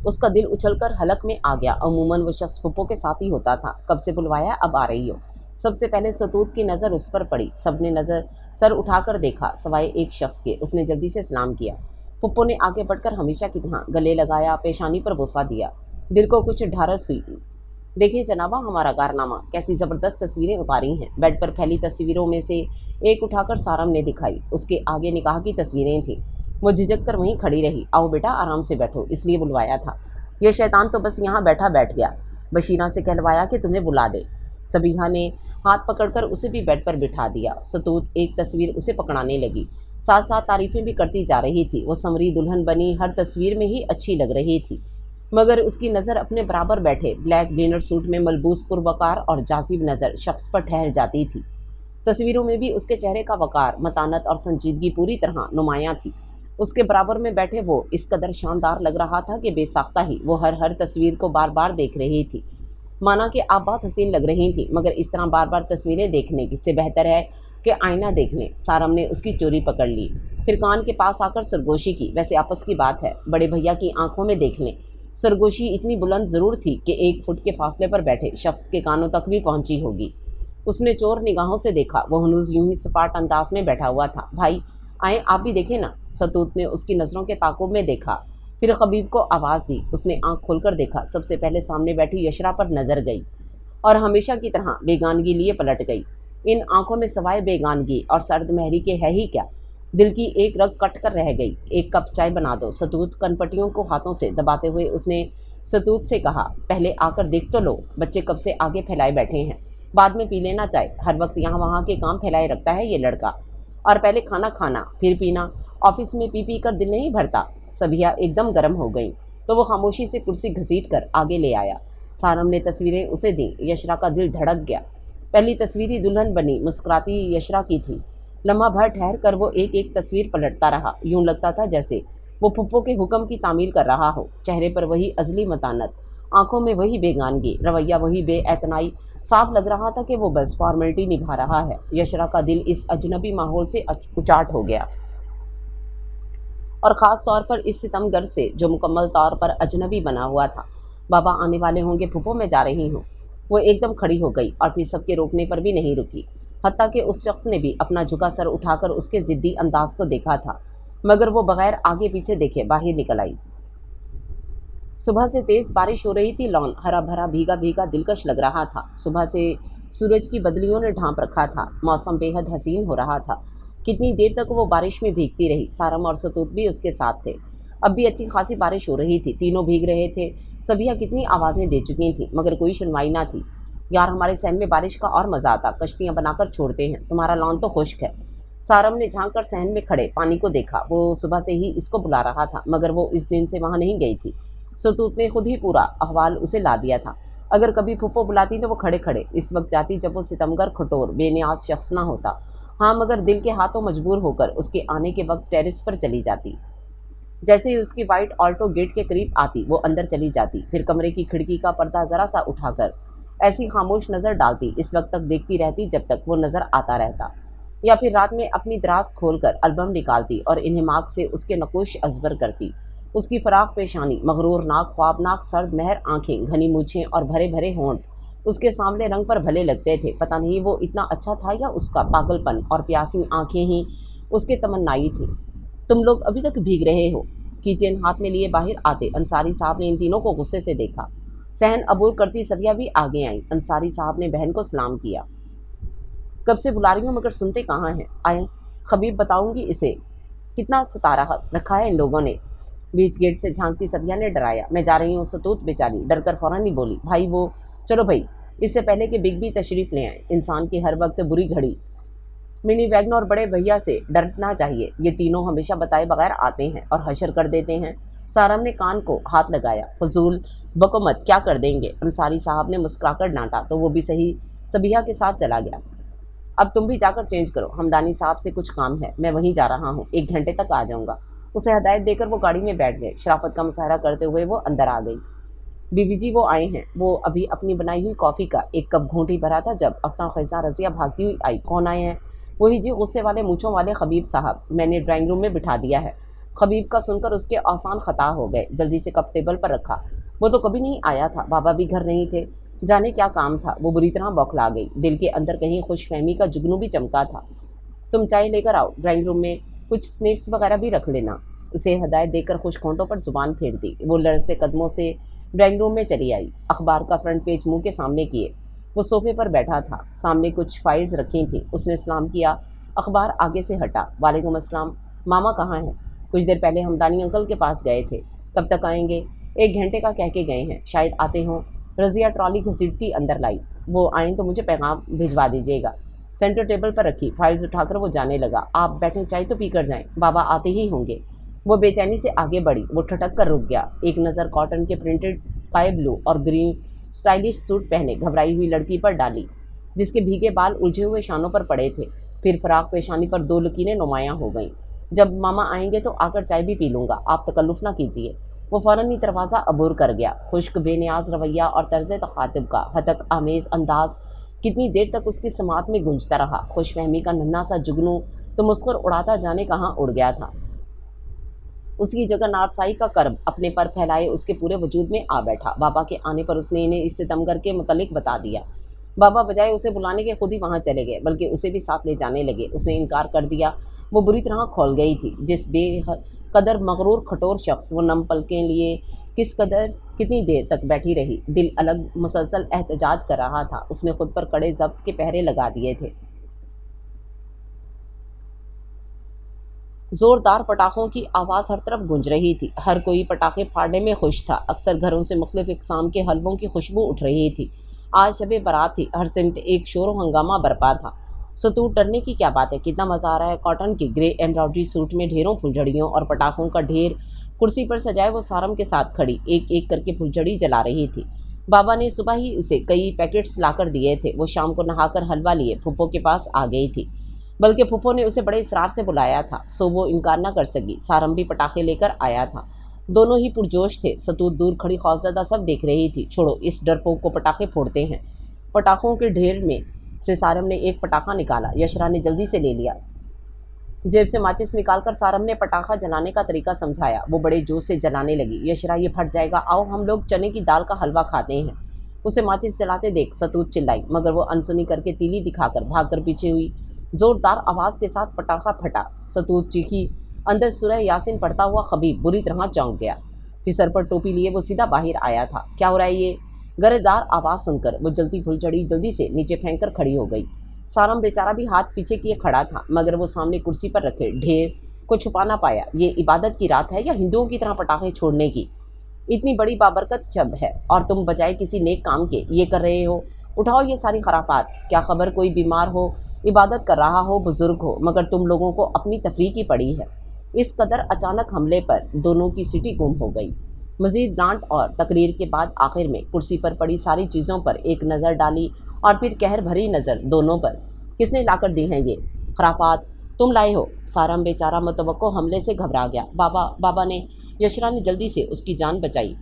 اس کا دل اچھل کر حلق میں آ گیا۔ عموماً وہ شخص پھپھو کے ساتھ ہی ہوتا تھا۔ کب سے بلوایا، اب آ رہی ہو۔ سب سے پہلے ستوت کی نظر اس پر پڑی۔ سب نے سر اٹھا کر دیکھا سوائے ایک شخص کے۔ اس نے جلدی سے سلام کیا۔ پھپھو نے آگے بڑھ کر ہمیشہ کی طرح گلے لگایا، پیشانی پر بوسہ دیا۔ دل کو کچھ ڈھارس ہوئی۔ دیکھیں جنابہ ہمارا کارنامہ، کیسی زبردست تصویریں اتاری ہیں۔ بیڈ پر پھیلی تصویروں میں سے ایک اٹھا کر سارم نے دکھائی۔ اس کے آگے نکاح کی تصویریں تھیں۔ وہ جھجک کر وہیں کھڑی رہی۔ آؤ بیٹا آرام سے بیٹھو، اس لیے بلوایا تھا۔ یہ شیطان تو بس یہاں بیٹھ گیا۔ بشیرہ سے کہلوایا کہ تمہیں بلا دے۔ صبیحہ نے ہاتھ پکڑ کر اسے بھی بیڈ پر بٹھا دیا۔ ستوت ایک تصویر اسے پکڑانے لگی، ساتھ ساتھ تعریفیں بھی کرتی جا رہی تھی۔ وہ سنوری دلہن بنی ہر تصویر میں ہی اچھی لگ رہی تھی، مگر اس کی نظر اپنے برابر بیٹھے بلیک ڈنر سوٹ میں ملبوس پروقار اور جاذب نظر شخص پر ٹھہر جاتی تھی۔ تصویروں میں بھی اس کے چہرے کا وقار، متانت اور سنجیدگی پوری طرح نمایاں تھی۔ اس کے برابر میں بیٹھے وہ اس قدر شاندار لگ رہا تھا کہ بے ساختہ ہی وہ ہر تصویر کو بار بار دیکھ رہی تھی۔ مانا کہ آپ بہت حسین لگ رہی تھیں، مگر اس طرح بار بار تصویریں دیکھنے سے بہتر ہے کہ آئینہ دیکھ لیں۔ سارم نے اس کی چوری پکڑ لی، پھر کان کے پاس آ کر سرگوشی کی۔ ویسے آپس کی بات ہے، بڑے بھیا کی آنکھوں میں دیکھ لیں۔ سرگوشی اتنی بلند ضرور تھی کہ 1 فٹ کے فاصلے پر بیٹھے شخص کے کانوں تک بھی پہنچی ہوگی۔ اس نے چور نگاہوں سے دیکھا، وہ ہنوز یوں ہی سپاٹ انداز میں بیٹھا ہوا تھا۔ بھائی آئیں، آپ بھی دیکھیں نا۔ ستوت نے اس کی نظروں کے تعاقب میں دیکھا، پھر خبیب کو آواز دی۔ اس نے آنکھ کھول کر دیکھا۔ سب سے پہلے سامنے بیٹھی یشرا پر نظر گئی اور ہمیشہ کی طرح بیگانگی لیے پلٹ گئی۔ ان آنکھوں میں سوائے بیگانگی اور سرد مہری کے ہے ہی کیا؟ دل کی ایک رگ کٹ کر رہ گئی۔ 1 کپ چائے بنا دو۔ ستوت کنپٹیوں کو ہاتھوں سے دباتے ہوئے اس نے ستوت سے کہا، پہلے آ کر دیکھ تو لو، بچے کب سے آگے پھیلائے بیٹھے ہیں، بعد میں پی لینا چائے۔ ہر وقت یہاں وہاں کے کام پھیلائے رکھتا ہے یہ لڑکا، اور پہلے کھانا کھانا پھر پینا، آفس میں پی کر دل نہیں بھرتا۔ صبیحہ ایک دم گرم ہو گئی تو وہ خاموشی سے کرسی گھسیٹ کر آگے لے آیا۔ سارم نے تصویریں اسے دیں۔ یشرا کا دل دھڑک گیا۔ پہلی تصویر ہی دلہن بنی مسکراتی یشرا کی تھی۔ لمحہ بھر ٹھہر کر وہ ایک تصویر پلٹتا رہا۔ یوں لگتا تھا جیسے وہ پھپھو کے حکم کی تعمیل کر رہا ہو۔ چہرے پر وہی ازلی متانت، آنکھوں میں وہی بیگانگی، رویہ وہی بے اعتنائی۔ صاف لگ رہا تھا کہ وہ بس فارمیلٹی نبھا رہا ہے۔ یشرا کا دل اس اجنبی ماحول سے اچاٹ ہو گیا، اور خاص طور پر اس ستمگر سے جو مکمل طور پر اجنبی بنا ہوا تھا۔ بابا آنے والے ہوں گے پھپھو، میں جا رہی ہوں۔ وہ ایک دم کھڑی ہو گئی اور پھر سب کے روکنے پر بھی نہیں رکی، حتیٰ کہ اس شخص نے بھی اپنا جھکا سر اٹھا کر اس کے ضدی انداز کو دیکھا تھا، مگر وہ بغیر آگے پیچھے دیکھے باہر نکل آئی۔ صبح سے تیز بارش ہو رہی تھی۔ لان ہرا بھرا بھیگا بھیگا دلکش لگ رہا تھا۔ صبح سے سورج کی بدلیوں نے ڈھانپ رکھا تھا۔ موسم بے حد حسین ہو رہا تھا۔ کتنی دیر تک وہ بارش میں بھیگتی رہی۔ سارم اور ستوت بھی اس کے ساتھ تھے۔ اب بھی اچھی خاصی بارش ہو رہی تھی، تینوں بھیگ رہے تھے۔ صبیحہ کتنی آوازیں دے چکی تھیں، مگر کوئی سنوائی نہ تھی۔ یار ہمارے صحن میں بارش کا اور مزہ آتا، کشتیاں بنا کر چھوڑتے ہیں، تمہارا لان تو خشک ہے۔ سارم نے جھانک کر صحن میں کھڑے پانی کو دیکھا۔ وہ صبح سے ہی اس کو بلا رہا تھا، مگر وہ اس دن سے وہاں نہیں گئی تھی۔ ستوت نے خود ہی پورا احوال اسے لا دیا تھا۔ اگر کبھی پھپھو بلاتی تو وہ کھڑے کھڑے اس وقت جاتی جب وہ ستمگر کھٹور بے نیاز شخص نہ ہوتا۔ ہاں مگر دل کے ہاتھوں مجبور ہو کر اس کے آنے کے وقت ٹیرس پر چلی جاتی۔ جیسے ہی اس کی وائٹ آلٹو گیٹ کے قریب آتی وہ اندر چلی جاتی، پھر کمرے کی کھڑکی کا پردہ ذرا سا اٹھا کر ایسی خاموش نظر ڈالتی، اس وقت تک دیکھتی رہتی جب تک وہ نظر آتا رہتا، یا پھر رات میں اپنی دراز کھول کر البم نکالتی اور انہماک سے اس کے نقوش ازبر کرتی۔ اس کی فراخ پیشانی، مغرور ناک، خوابناک سرد مہر آنکھیں، گھنی مونچھیں اور بھرے بھرے ہونٹ اس کے سامنے رنگ پر بھلے لگتے تھے۔ پتہ نہیں وہ اتنا اچھا تھا یا اس کا پاگل پن اور پیاسی آنکھیں ہی اس کے تمنائی تھی۔ تم لوگ ابھی تک بھیگ رہے ہو؟ کی چین ہاتھ میں لیے باہر آتے انصاری صاحب نے ان تینوں کو غصے سے دیکھا۔ صحن عبور کرتی صفیہ بھی آگے آئیں۔ انصاری صاحب نے بہن کو سلام کیا۔ کب سے بلا رہی ہوں مگر سنتے کہاں ہیں؟ آئیں خبیب، بتاؤں گی اسے کتنا ستارہ رکھا ہے ان لوگوں نے۔ بیچ گیٹ سے جھانکتی صفیہ نے ڈرایا۔ میں جا رہی ہوں ستوت بیچاری ڈر کر فوراً نہیں بولی۔ بھائی وہ چلو بھائی، اس سے پہلے کہ بگ بی تشریف لے آئیں۔ انسان کی ہر وقت بری گھڑی منی ویگن اور بڑے بھیا سے ڈرنا چاہیے۔ یہ تینوں ہمیشہ بتائے بغیر آتے ہیں اور حشر کر دیتے ہیں۔ سارم نے کان کو ہاتھ لگایا۔ فضول بکو مت، کیا کر دیں گے؟ انصاری صاحب نے مسکرا کر ڈانٹا تو وہ بھی صحیح صبیحہ کے ساتھ چلا گیا۔ اب تم بھی جا کر چینج کرو، ہمدانی صاحب سے کچھ کام ہے، میں وہیں جا رہا ہوں، 1 گھنٹے تک آ جاؤں گا۔ اسے ہدایت دے کر وہ گاڑی میں بیٹھ گئے۔ شرافت کا مظاہرہ کرتے ہوئے وہ اندر آ گئی۔ بی بی جی وہ آئے ہیں۔ وہ ابھی اپنی بنائی ہوئی کافی کا ایک کپ گھونٹ ہی بھرا تھا جب افطاں خیزاں رضیہ بھاگتی ہوئی آئی۔ کون آئے ہیں؟ وہی جی، غصے والے مونچھوں والے خبیب صاحب، میں نے ڈرائنگ روم میں بٹھا دیا ہے۔ خبیب کا سن کر اس کے آسان خطا ہو گئے۔ جلدی سے کپ ٹیبل پر رکھا۔ وہ تو کبھی نہیں آیا تھا، بابا بھی گھر نہیں تھے، جانے کیا کام تھا۔ وہ بری طرح بوکھلا گئی، دل کے اندر کہیں خوش فہمی کا جگنو بھی چمکا تھا۔ تم چائے لے کر آؤ، ڈرائنگ روم میں کچھ سنیکس وغیرہ بھی رکھ لینا۔ اسے ہدایت دے کر خوش کھونٹوں پر زبان پھیر دی۔ وہ لرزتے قدموں سے ڈرائنگ روم میں چلی آئی، اخبار کا فرنٹ پیج منہ کے سامنے کیے۔ وہ صوفے پر بیٹھا تھا، سامنے کچھ فائلز رکھی تھیں۔ اس نے سلام کیا، اخبار آگے سے ہٹا۔ وعلیکم السلام، ماما کہاں ہیں؟ کچھ دیر پہلے ہمدانی انکل کے پاس گئے تھے۔ کب تک آئیں گے؟ 1 گھنٹے کا کہہ کے گئے ہیں، شاید آتے ہوں۔ رضیہ ٹرالی گھسیٹتی اندر لائی۔ وہ آئیں تو مجھے پیغام بھجوا دیجیے گا۔ سینٹر ٹیبل پر رکھی فائلز اٹھا کر وہ جانے لگا۔ آپ بیٹھیں، چائے تو پی کر جائیں، بابا آتے ہی ہوں گے۔ وہ بے چینی سے آگے بڑھی۔ وہ ٹھٹک کر رک گیا۔ ایک نظر کاٹن کے پرنٹڈ اسکائی بلو اور گرین اسٹائلش سوٹ پہنے گھبرائی ہوئی لڑکی پر ڈالی، جس کے بھیگے بال الجھے ہوئے شانوں پر پڑے تھے۔ پھر فراق پیشانی پر 2 لکیریں نمایاں ہو گئیں۔ جب ماما آئیں گے تو آ کر چائے بھی پی لوں گا، آپ تکلف نہ کیجیے۔ وہ فوراً ہی دروازہ عبور کر گیا۔ خشک بے نیاز رویہ اور طرز تخاطب کا ہتک آمیز انداز کتنی دیر تک اس کی سماعت میں گونجتا رہا۔ خوش فہمی کا ننھا سا جگنو تو مسخر اڑاتا جانے کہاں اڑ گیا تھا۔ اس کی جگہ نارسائی کا کرب اپنے پر پھیلائے اس کے پورے وجود میں آ بیٹھا۔ بابا کے آنے پر اس نے انہیں اس ستمگر کے متعلق بتا دیا۔ بابا بجائے اسے بلانے کے خود ہی وہاں چلے گئے، بلکہ اسے بھی ساتھ لے جانے لگے۔ اس نے انکار کر دیا۔ وہ بری طرح کھول گئی تھی۔ جس بے قدر مغرور کھٹور شخص وہ نم پلکیں لیے کتنی دیر تک بیٹھی رہی، دل الگ مسلسل احتجاج کر رہا تھا۔ اس نے خود پر کڑے ضبط کے پہرے لگا دیے تھے۔ زوردار پٹاخوں کی آواز ہر طرف گونج رہی تھی۔ ہر کوئی پٹاخے پھاڑنے میں خوش تھا۔ اکثر گھروں سے مختلف اقسام کے حلووں کی خوشبو اٹھ رہی تھی۔ آج شب برات تھی، ہر سمت ایک شور و ہنگامہ برپا تھا۔ ستوت ڈرنے کی کیا بات ہے، کتنا مزہ آ رہا ہے۔ کاٹن کے گرے ایمبرائڈری سوٹ میں ڈھیروں پھلجھڑیوں اور پٹاخوں کا ڈھیر کرسی پر سجائے وہ سارم کے ساتھ کھڑی ایک ایک کر کے پھلجھڑی جلا رہی تھی۔ بابا نے صبح ہی اسے کئی پیکٹس لا کر دیے تھے۔ وہ شام کو نہا کر حلوہ لیے پھپھو کے پاس آ گئی تھی، بلکہ پھپھو نے اسے بڑے اصرار سے بلایا تھا، سو وہ انکار نہ کر سکی۔ سارم بھی پٹاخے لے کر آیا تھا۔ دونوں ہی پرجوش تھے۔ ستوت دور کھڑی خوفزدہ سب دیکھ رہی تھی۔ چھوڑو، اس ڈرپوک کو پٹاخے پھوڑتے ہیں۔ پٹاخوں کے ڈھیر میں سے سارم نے ایک پٹاخہ نکالا۔ یشرا نے جلدی سے لے لیا۔ جیب سے ماچس نکال کر سارم نے پٹاخہ جلانے کا طریقہ سمجھایا۔ وہ بڑے جوش سے جلانے لگی۔ یشرا، یہ پھٹ جائے گا، آؤ ہم لوگ چنے کی دال کا حلوہ کھاتے ہیں۔ اسے ماچس جلاتے دیکھ ستوت چلائی، مگر وہ انسنی کر کے تیلی دکھا کر بھاگ کر پیچھے ہوئی۔ زوردار آواز کے ساتھ پٹاخہ پھٹا۔ ستوت چیخی۔ اندر سورہ یاسین پڑھتا ہوا خبیب بری طرح چونک گیا۔ پھر سر پر ٹوپی لیے وہ سیدھا باہر آیا تھا۔ کیا ہو رہا ہے یہ؟ گردار آواز سن کر وہ جلتی پھلجھڑی جلدی سے نیچے پھینک کر کھڑی ہو گئی۔ سارم بیچارہ بھی ہاتھ پیچھے کیے کھڑا تھا، مگر وہ سامنے کرسی پر رکھے ڈھیر کو چھپا نہ پایا۔ یہ عبادت کی رات ہے یا ہندوؤں کی طرح پٹاخے چھوڑنے کی؟ اتنی بڑی بابرکت شب ہے اور تم بجائے کسی نیک کام کے یہ کر رہے ہو۔ اٹھاؤ یہ ساری خرافات۔ کیا خبر کوئی بیمار ہو، عبادت کر رہا ہو، بزرگ ہو، مگر تم لوگوں کو اپنی تفریح کی پڑی ہے۔ اس قدر اچانک حملے پر دونوں کی سٹی گم ہو گئی۔ مزید ڈانٹ اور تقریر کے بعد آخر میں کرسی پر پڑی ساری چیزوں پر ایک نظر ڈالی اور پھر قہر بھری نظر دونوں پر۔ کس نے لا کر دی ہیں یہ خرافات؟ تم لائے ہو۔ سارم بیچارہ متوقع حملے سے گھبرا گیا۔ بابا نے، یشرا نے جلدی سے اس کی جان بچائی،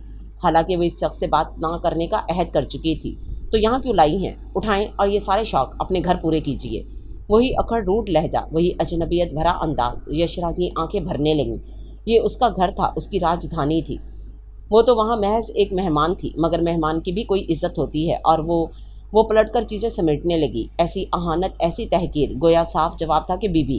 حالانکہ وہ اس شخص سے بات نہ کرنے کا عہد کر چکی تھی۔ تو یہاں کیوں لائی ہیں؟ اٹھائیں اور یہ سارے شوق اپنے گھر پورے کیجیے۔ وہی اکھڑ روٹ لہجہ، وہی اجنبیت بھرا انداز۔ یشرا کی آنکھیں بھرنے لگیں۔ یہ اس کا گھر تھا، اس کی راجدھانی تھی۔ وہ تو وہاں محض ایک مہمان تھی، مگر مہمان کی بھی کوئی عزت ہوتی ہے۔ اور وہ پلٹ کر چیزیں سمیٹنے لگی۔ ایسی اہانت، ایسی تحقیر، گویا صاف جواب تھا کہ بی بی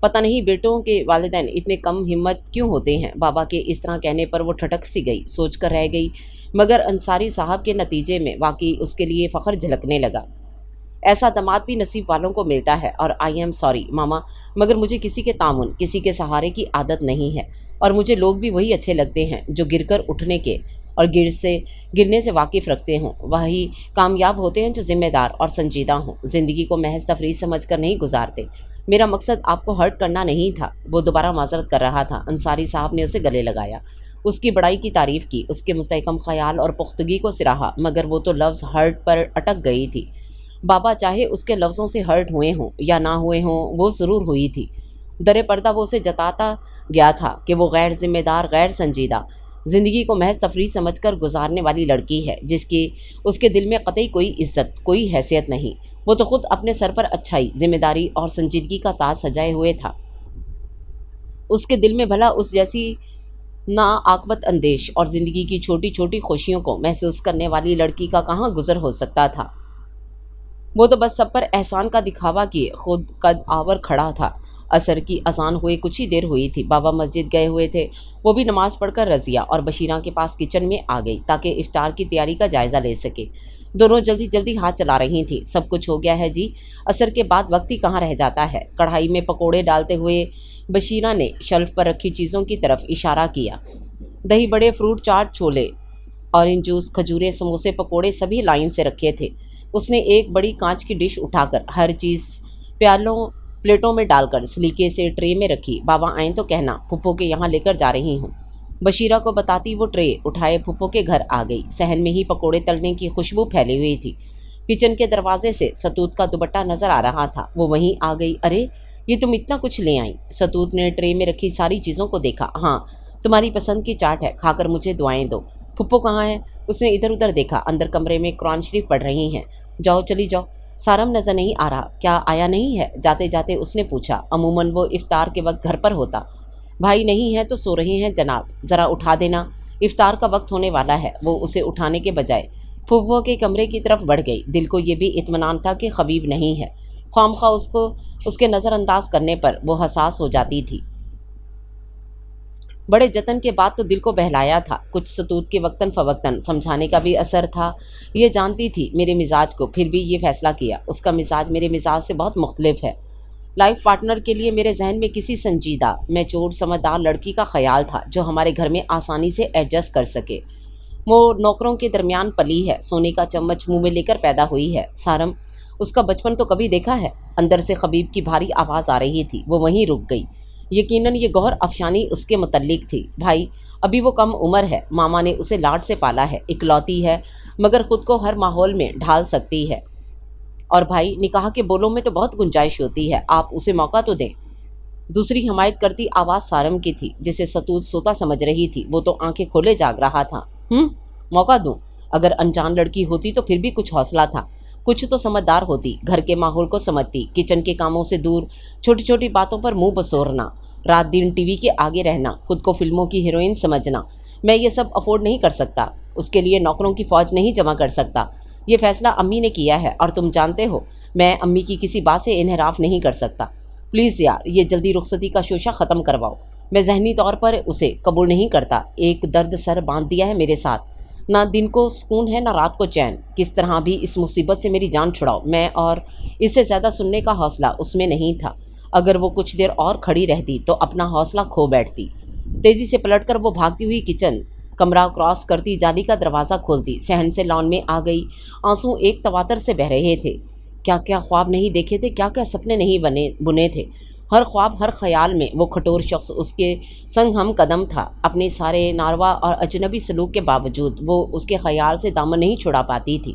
پتہ نہیں بیٹوں کے والدین اتنے کم ہمت کیوں ہوتے ہیں۔ بابا کے اس طرح کہنے پر وہ ٹھٹک سی گئی، سوچ کر رہ گئی، مگر انصاری صاحب کے نتیجے میں واقعی اس کے لیے فخر جھلکنے لگا۔ ایسا داماد بھی نصیب والوں کو ملتا ہے، اور آئی ایم سوری ماما، مگر مجھے کسی کے تعاون، کسی کے سہارے کی عادت نہیں ہے، اور مجھے لوگ بھی وہی اچھے لگتے ہیں جو گر کر اٹھنے کے اور گرنے سے واقف رکھتے ہوں۔ وہی کامیاب ہوتے ہیں جو ذمہ دار اور سنجیدہ ہوں، زندگی کو محض تفریح سمجھ کر نہیں گزارتے۔ میرا مقصد آپ کو ہرٹ کرنا نہیں تھا۔ وہ دوبارہ معذرت کر رہا تھا۔ انصاری صاحب نے اسے گلے لگایا، اس کی بڑائی کی تعریف کی، اس کے مستحکم خیال اور پختگی کو سراہا، مگر وہ تو لفظ ہرٹ پر اٹک گئی تھی۔ بابا چاہے اس کے لفظوں سے ہرٹ ہوئے ہوں یا نہ ہوئے ہوں، وہ ضرور ہوئی تھی۔ در پردہ وہ اسے جتاتا گیا تھا کہ وہ غیر ذمہ دار، غیر سنجیدہ، زندگی کو محض تفریح سمجھ کر گزارنے والی لڑکی ہے، جس کی اس کے دل میں قطعی کوئی عزت، کوئی حیثیت نہیں۔ وہ تو خود اپنے سر پر اچھائی، ذمہ داری اور سنجیدگی کا تاج سجائے ہوئے تھا۔ اس کے دل میں بھلا اس جیسی ناعاقبت اندیش اور زندگی کی چھوٹی چھوٹی خوشیوں کو محسوس کرنے والی لڑکی کا کہاں گزر ہو سکتا تھا؟ وہ تو بس سب پر احسان کا دکھاوا کیے خود قد آور کھڑا تھا۔ عصر کی اذان ہوئے کچھ ہی دیر ہوئی تھی۔ بابا مسجد گئے ہوئے تھے۔ وہ بھی نماز پڑھ کر رضیہ اور بشیرہ کے پاس کچن میں آ گئی تاکہ افطار کی تیاری کا جائزہ لے سکے۔ دونوں جلدی جلدی ہاتھ چلا رہی تھیں۔ سب کچھ ہو گیا ہے جی، عصر کے بعد وقت ہی کہاں رہ جاتا ہے۔ کڑھائی میں پکوڑے ڈالتے ہوئے بشیرہ نے شیلف پر رکھی چیزوں کی طرف اشارہ کیا۔ دہی بڑے، فروٹ چاٹ، چھولے، اورنج جوس، کھجورے، سموسے، پکوڑے سبھی لائن سے رکھے تھے۔ اس نے ایک بڑی کانچ کی ڈش اٹھا کر ہر چیز پلیٹوں میں ڈال کر سلیقے سے ٹرے میں رکھی۔ بابا آئیں تو کہنا، پھپھو کے یہاں لے کر جا رہی ہوں۔ بشیرہ کو بتاتی وہ ٹرے اٹھائے پھپھو کے گھر آ گئی۔ صحن میں ہی پکوڑے تلنے کی خوشبو پھیلی ہوئی تھی۔ کچن کے دروازے سے ستوت کا دوپٹہ نظر آ رہا تھا۔ وہ وہیں آ گئی۔ ارے یہ تم اتنا کچھ لے آئیں؟ ستوت نے ٹرے میں رکھی ساری چیزوں کو دیکھا۔ ہاں، تمہاری پسند کی چاٹ ہے، کھا کر مجھے دعائیں دو۔ پھپھو کہاں ہے؟ اس نے ادھر ادھر دیکھا۔ اندر کمرے میں قرآن شریف پڑھ رہی ہیں۔ جاؤ چلی جاؤ۔ سارم نظر نہیں آ رہا، کیا آیا نہیں ہے؟ جاتے جاتے اس نے پوچھا۔ عموماً وہ افطار کے وقت گھر پر ہوتا۔ بھائی نہیں ہے تو سو رہے ہیں جناب، ذرا اٹھا دینا، افطار کا وقت ہونے والا ہے۔ وہ اسے اٹھانے کے بجائے پھپھو کے کمرے کی طرف بڑھ گئی۔ دل کو یہ بھی اطمینان تھا کہ خبیب نہیں ہے، خواہ اس کے نظر انداز کرنے پر وہ حساس ہو جاتی تھی۔ بڑے جتن کے بعد تو دل کو بہلایا تھا۔ کچھ ستوت کے وقتاً فوقتاً سمجھانے کا بھی اثر تھا۔ یہ جانتی تھی میرے مزاج کو، پھر بھی یہ فیصلہ کیا۔ اس کا مزاج میرے مزاج سے بہت مختلف ہے۔ لائف پارٹنر کے لیے میرے ذہن میں کسی سنجیدہ، میچور، سمجھدار لڑکی کا خیال تھا جو ہمارے گھر میں آسانی سے ایڈجسٹ کر سکے۔ وہ نوکروں کے درمیان پلی ہے، سونے کا چمچ منہ میں لے کر پیدا ہوئی ہے۔ سارم، اس کا بچپن تو کبھی دیکھا ہے؟ اندر سے خبیب کی بھاری آواز آ رہی تھی۔ وہ وہیں رک گئی۔ یقیناً یہ گوہر افشانی اس کے متعلق تھی۔ بھائی ابھی وہ کم عمر ہے، ماما نے اسے لاڈ سے پالا ہے، اکلوتی ہے، مگر خود کو ہر ماحول میں ڈھال سکتی ہے۔ اور بھائی، نکاح کے بولوں میں تو بہت گنجائش ہوتی ہے، آپ اسے موقع تو دیں۔ دوسری حمایت کرتی آواز سارم کی تھی، جسے ستوت سوتا سمجھ رہی تھی۔ وہ تو آنکھیں کھولے جاگ رہا تھا۔ موقع دوں؟ اگر انجان لڑکی ہوتی تو پھر بھی کچھ حوصلہ تھا، کچھ تو سمجھدار ہوتی، گھر کے ماحول کو سمجھتی، کچن کے کاموں سے دور، چھوٹی چھوٹی باتوں پر منہ بسورنا، رات دن ٹی وی کے آگے رہنا، خود کو فلموں کی ہیروئن سمجھنا۔ میں یہ سب افورڈ نہیں کر سکتا، اس کے لیے نوکروں کی فوج نہیں جمع کر سکتا۔ یہ فیصلہ امی نے کیا ہے، اور تم جانتے ہو میں امی کی کسی بات سے انحراف نہیں کر سکتا۔ پلیز یار، یہ جلدی رخصتی کا شوشہ ختم کرواؤ۔ میں ذہنی طور پر اسے قبول نہیں کرتا۔ ایک درد سر باندھ دیا ہے میرے ساتھ، نہ دن کو سکون ہے نہ رات کو چین۔ کس طرح بھی اس مصیبت سے میری جان چھڑاؤ۔ میں اور اس سے زیادہ سننے کا حوصلہ اس میں نہیں تھا۔ اگر وہ کچھ دیر اور کھڑی رہتی تو اپنا حوصلہ کھو بیٹھتی۔ تیزی سے پلٹ کر وہ بھاگتی ہوئی کچن کمرہ کراس کرتی، جالی کا دروازہ کھولتی، صحن سے لان میں آ گئی۔ آنسو ایک تواتر سے بہہ رہے تھے۔ کیا کیا خواب نہیں دیکھے تھے، کیا کیا سپنے نہیں بنے تھے۔ ہر خواب، ہر خیال میں وہ کھٹور شخص اس کے سنگ ہم قدم تھا۔ اپنے سارے ناروا اور اجنبی سلوک کے باوجود وہ اس کے خیال سے دامن نہیں چھڑا پاتی تھی،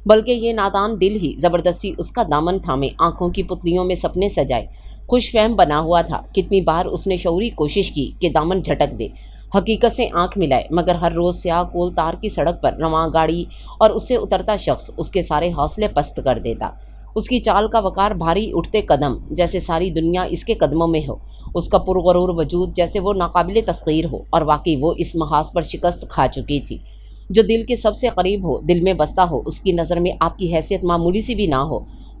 بلکہ یہ نادان دل ہی زبردستی اس کا دامن تھامے آنکھوں کی پتلیوں میں سپنے سجائے خوش فہم بنا ہوا تھا۔ کتنی بار اس نے شعوری کوشش کی کہ دامن جھٹک دے، حقیقت سے آنکھ ملائے، مگر ہر روز سیاہ کول تار کی سڑک پر رواں گاڑی اور اس سے اترتا شخص اس کے سارے حوصلے پست کر دیتا۔ اس کی چال کا وقار، بھاری اٹھتے قدم جیسے ساری دنیا اس کے قدموں میں ہو، اس کا پرغرور وجود جیسے وہ ناقابل تسخیر ہو۔ اور واقعی وہ اس محاذ پر شکست کھا چکی تھی۔ جو دل کے سب سے قریب ہو، دل میں بستا ہو، اس کی نظر میں آپ کی حیثیت معمولی سی بھی نہ ہو،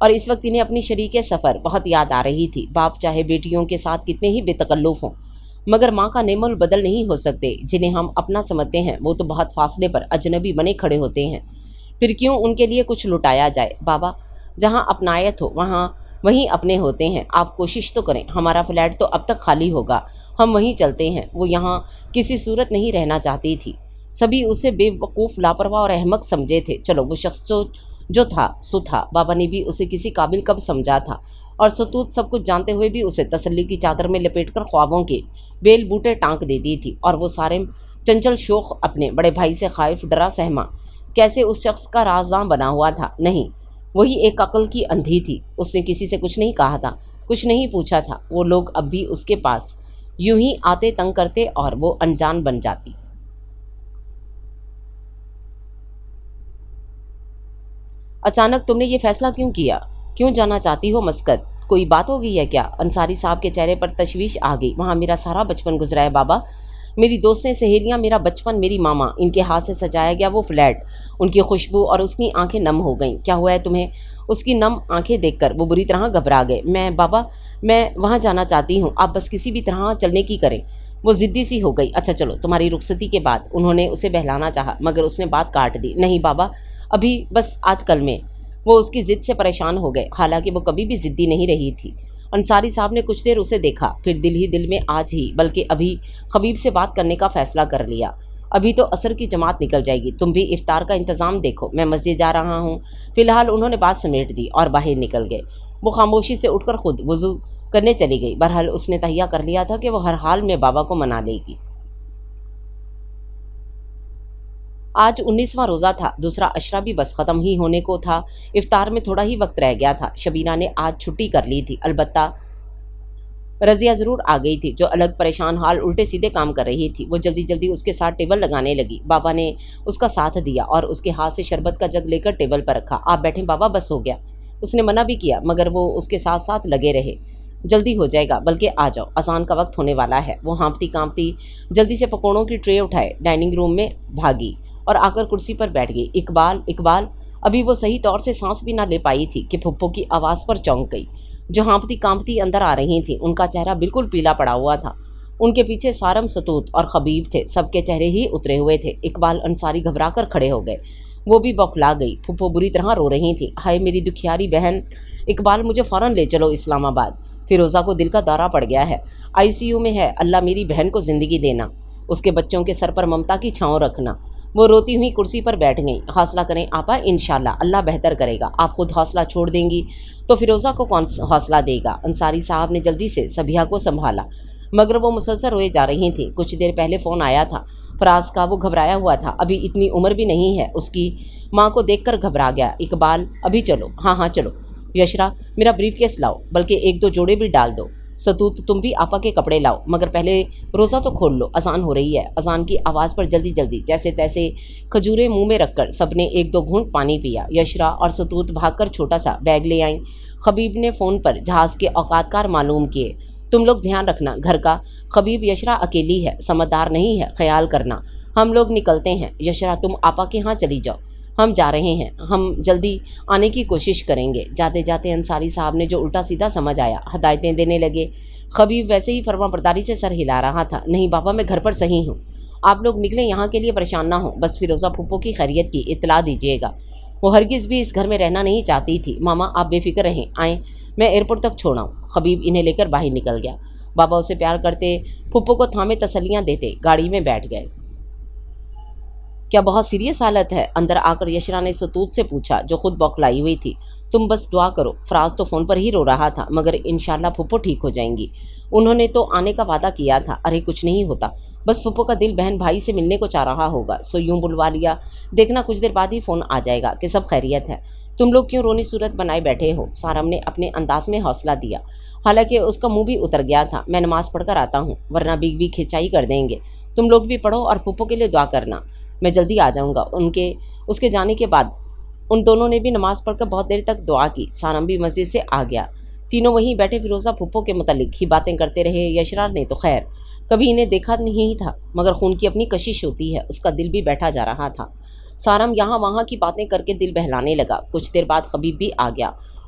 اور اس وقت انہیں اپنی شریک سفر بہت یاد آ رہی تھی۔ باپ چاہے بیٹیوں کے ساتھ کتنے ہی بے تکلف ہوں، مگر ماں کا نعم البدل نہیں ہو سکتے۔ جنہیں ہم اپنا سمجھتے ہیں وہ تو بہت فاصلے پر اجنبی بنے کھڑے ہوتے ہیں۔ پھر کیوں ان کے لیے کچھ لٹایا جائے؟ بابا، جہاں اپنایت ہو وہیں اپنے ہوتے ہیں۔ آپ کوشش تو کریں، ہمارا فلیٹ تو اب تک خالی ہوگا، ہم وہیں چلتے ہیں۔ وہ یہاں کسی صورت نہیں رہنا چاہتی تھی۔ سبھی اسے بے وقوف، لاپرواہ اور احمق سمجھے تھے۔ چلو، وہ شخص جو تھا سو تھا۔ بابا نے بھی اسے کسی قابل کب سمجھا تھا؟ اور ستوت سب کچھ جانتے ہوئے بھی اسے تسلی کی چادر میں لپیٹ کر خوابوں کے بیل بوٹے ٹانک دیتی تھی۔ اور وہ سارے چنچل شوخ اپنے بڑے بھائی سے خائف ڈرا سہما کیسے اس شخص کا رازداں بنا ہوا تھا؟ نہیں، وہی ایک عقل کی اندھی تھی۔ اس نے کسی سے کچھ نہیں کہا تھا، کچھ نہیں پوچھا تھا۔ وہ لوگ اب بھی اس کے پاس یوں ہی آتے، تنگ کرتے اور وہ انجان بن جاتی۔ اچانک تم نے یہ فیصلہ کیوں کیا؟ کیوں جانا چاہتی ہو مسقط؟ کوئی بات ہو گئی ہے کیا؟ انصاری صاحب کے چہرے پر تشویش آ گئی۔ وہاں میرا سارا بچپن گزرا ہے بابا، میری دوستیں، سہیلیاں، میرا بچپن، میری ماما، ان کے ہاتھ سے سجایا گیا وہ فلیٹ، ان کی خوشبو، اور اس کی آنکھیں نم ہو گئیں۔ کیا ہوا ہے تمہیں؟ اس کی نم آنکھیں دیکھ کر وہ بری طرح گھبرا گئے۔ بابا، میں وہاں جانا چاہتی ہوں، آپ بس کسی بھی طرح چلنے کی کریں۔ وہ ضدی سی ہو گئی۔ اچھا چلو، تمہاری رخصتی کے بعد۔ انہوں نے اسے بہلانا چاہا مگر اس نے بات کاٹ دی۔ نہیں بابا، ابھی، بس آج کل میں۔ وہ اس کی ضد سے پریشان ہو گئے، حالانکہ وہ کبھی بھی ضدی نہیں رہی تھی۔ انصاری صاحب نے کچھ دیر اسے دیکھا، پھر دل ہی دل میں آج ہی بلکہ ابھی خبیب سے بات کرنے کا فیصلہ کر لیا۔ ابھی تو عصر کی جماعت نکل جائے گی، تم بھی افطار کا انتظام دیکھو، میں مسجد جا رہا ہوں۔ فی الحال انہوں نے بات سمیٹ دی اور باہر نکل گئے۔ وہ خاموشی سے اٹھ کر خود وضو کرنے چلی گئی۔ بہرحال اس نے تہیہ کر لیا تھا کہ وہ ہر حال میں بابا کو منا لے گی۔ آج 19واں روزہ تھا، دوسرا عشرہ بھی بس ختم ہی ہونے کو تھا۔ افطار میں تھوڑا ہی وقت رہ گیا تھا۔ شبینہ نے آج چھٹی کر لی تھی، البتہ رضیہ ضرور آ گئی تھی، جو الگ پریشان حال الٹے سیدھے کام کر رہی تھی۔ وہ جلدی جلدی اس کے ساتھ ٹیبل لگانے لگی۔ بابا نے اس کا ساتھ دیا اور اس کے ہاتھ سے شربت کا جگ لے کر ٹیبل پر رکھا۔ آپ بیٹھیں بابا، بس ہو گیا۔ اس نے منع بھی کیا مگر وہ اس کے ساتھ ساتھ لگے رہے۔ جلدی ہو جائے گا، بلکہ آ جاؤ، اذان کا وقت ہونے والا ہے۔ وہ ہانپتی کانپتی جلدی سے پکوڑوں کی ٹرے اٹھائے ڈائننگ روم میں بھاگی اور آ کر کرسی پر بیٹھ گئی۔ اقبال، اقبال! ابھی وہ صحیح طور سے سانس بھی نہ لے پائی تھی کہ پھپھو کی آواز پر چونک گئی، جو ہانپتی کانپتی اندر آ رہی تھیں۔ ان کا چہرہ بالکل پیلا پڑا ہوا تھا۔ ان کے پیچھے سارم، ستوت اور خبیب تھے، سب کے چہرے ہی اترے ہوئے تھے۔ اقبال، انصاری گھبرا کر کھڑے ہو گئے۔ وہ بھی بوکھلا گئی۔ پھپھو بری طرح رو رہی تھیں۔ ہائے میری دکھیاری بہن! اقبال، مجھے فوراً لے چلو اسلام آباد۔ فیروزہ کو دل کا دورہ پڑ گیا ہے، ICU میں ہے۔ اللہ میری بہن کو زندگی دینا، اس کے بچوں کے سر پر ممتا کی چھاؤں رکھنا۔ وہ روتی ہوئی کرسی پر بیٹھ گئیں۔ حوصلہ کریں آپا، انشاءاللہ اللہ بہتر کرے گا۔ آپ خود حوصلہ چھوڑ دیں گی تو فیروزہ کو کون حوصلہ دے گا؟ انصاری صاحب نے جلدی سے صبیحہ کو سنبھالا مگر وہ مسلسل روئے جا رہی تھیں۔ کچھ دیر پہلے فون آیا تھا فراز کا، وہ گھبرایا ہوا تھا۔ ابھی اتنی عمر بھی نہیں ہے۔ اس کی ماں کو دیکھ کر گھبرا گیا۔ اقبال، ابھی چلو؟ ہاں چلو۔ یشرا، میرا بریف کیس لاؤ، بلکہ 1-2 جوڑے بھی ڈال دو۔ ستوت، تم بھی آپا کے کپڑے لاؤ، مگر پہلے روزہ تو کھول لو، اذان ہو رہی ہے۔ اذان کی آواز پر جلدی جلدی جیسے تیسے کھجوریں منہ میں رکھ کر سب نے 1-2 گھونٹ پانی پیا۔ یشرا اور ستوت بھاگ کر چھوٹا سا بیگ لے آئیں۔ خبیب نے فون پر جہاز کے اوقات کار معلوم کیے۔ تم لوگ دھیان رکھنا گھر کا۔ خبیب، یشرا اکیلی ہے، سمجھدار نہیں ہے، خیال کرنا۔ ہم لوگ نکلتے ہیں۔ یشرا، تم آپا کے ہاں چلی جاؤ، ہم جا رہے ہیں، ہم جلدی آنے کی کوشش کریں گے۔ جاتے جاتے انصاری صاحب نے جو الٹا سیدھا سمجھ آیا ہدایتیں دینے لگے۔ خبیب ویسے ہی فرما برداری سے سر ہلا رہا تھا۔ نہیں بابا، میں گھر پر صحیح ہوں، آپ لوگ نکلیں، یہاں کے لیے پریشان نہ ہوں، بس فیروزہ پھپھو کی خیریت کی اطلاع دیجیے گا۔ وہ ہرگز بھی اس گھر میں رہنا نہیں چاہتی تھی۔ ماما آپ بے فکر رہیں، آئیں، میں ایئرپورٹ تک چھوڑاؤں۔ خبیب انہیں لے کر باہر نکل گیا۔ بابا اسے پیار کرتے، پھپھو کو تھامے تسلیاں دیتے گاڑی میں بیٹھ گئے۔ کیا بہت سیریس حالت ہے؟ اندر آ کر یشرا نے ستوت سے پوچھا، جو خود بوکھلائی ہوئی تھی۔ تم بس دعا کرو، فراز تو فون پر ہی رو رہا تھا، مگر انشاءاللہ پھپھو ٹھیک ہو جائیں گی، انہوں نے تو آنے کا وعدہ کیا تھا۔ ارے کچھ نہیں ہوتا، بس پھپھو کا دل بہن بھائی سے ملنے کو چاہ رہا ہوگا، سو یوں بلوا لیا، دیکھنا کچھ دیر بعد ہی فون آ جائے گا کہ سب خیریت ہے۔ تم لوگ کیوں رونی صورت بنائے بیٹھے ہو؟ سارم نے اپنے انداز میں حوصلہ دیا، حالانکہ اس کا منہ بھی اتر گیا تھا۔ میں نماز پڑھ کر آتا ہوں، ورنہ بیگ کھینچائی کر دیں گے۔ تم لوگ بھی پڑھو اور پھپھو کے لیے دعا کرنا، میں جلدی آ جاؤں گا۔ اس کے جانے کے بعد ان دونوں نے بھی نماز پڑھ کر بہت دیر تک دعا کی۔ سارم بھی مسجد سے آ گیا۔ تینوں وہیں بیٹھے فیروزہ پھپھو کے متعلق ہی باتیں کرتے رہے۔ یشرا نے تو خیر کبھی انہیں دیکھا نہیں تھا، مگر خون کی اپنی کشش ہوتی ہے، اس کا دل بھی بیٹھا جا رہا تھا۔ سارم یہاں وہاں کی باتیں کر کے دل بہلانے لگا۔ کچھ دیر بعد خبیب بھی آ گیا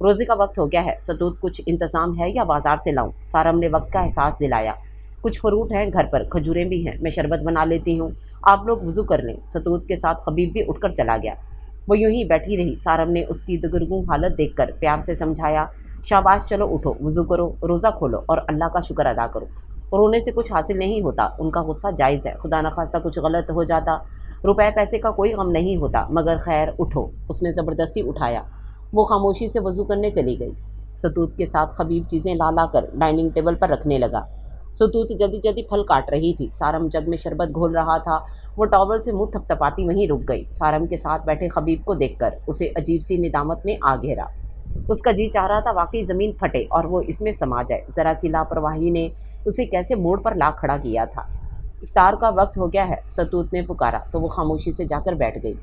روزے کا وقت ہو گیا ہے، ستوت کچھ انتظام ہے یا بازار سے لاؤں؟ سارم نے وقت کا احساس دلایا۔ کچھ فروٹ ہیں گھر پر، کھجوریں بھی ہیں، میں شربت بنا لیتی ہوں، آپ لوگ وضو کر لیں۔ ستوت کے ساتھ خبیب بھی اٹھ کر چلا گیا۔ وہ یوں ہی بیٹھی رہی۔ سارم نے اس کی دگرگوں حالت دیکھ کر پیار سے سمجھایا، شاباش، چلو اٹھو، وضو کرو، روزہ کھولو اور اللہ کا شکر ادا کرو۔ رونے سے کچھ حاصل نہیں ہوتا، ان کا غصہ جائز ہے، خدا نخواستہ کچھ غلط ہو جاتا، روپے پیسے کا کوئی غم نہیں ہوتا، مگر خیر اٹھو۔ اس نے زبردستی اٹھایا۔ وہ خاموشی سے وضو کرنے چلی گئی۔ ستوت کے ساتھ خبیب چیزیں لا لا کر ڈائننگ ٹیبل پر رکھنے لگا۔ ستوت جلدی جلدی پھل کاٹ رہی تھی، سارم جگ میں شربت گھول رہا تھا۔ وہ ٹاول سے منہ تھپتھپاتی وہیں رک گئی۔ سارم کے ساتھ بیٹھے خبیب کو دیکھ کر اسے عجیب سی ندامت نے آ گھیرا۔ اس کا جی چاہ رہا تھا واقعی زمین پھٹے اور وہ اس میں سما جائے، ذرا سی لاپرواہی نے اسے کیسے موڑ پر لا کھڑا کیا تھا۔ افطار کا وقت ہو گیا ہے، ستوت نے پکارا تو وہ خاموشی سے جا کر بیٹھ گئی۔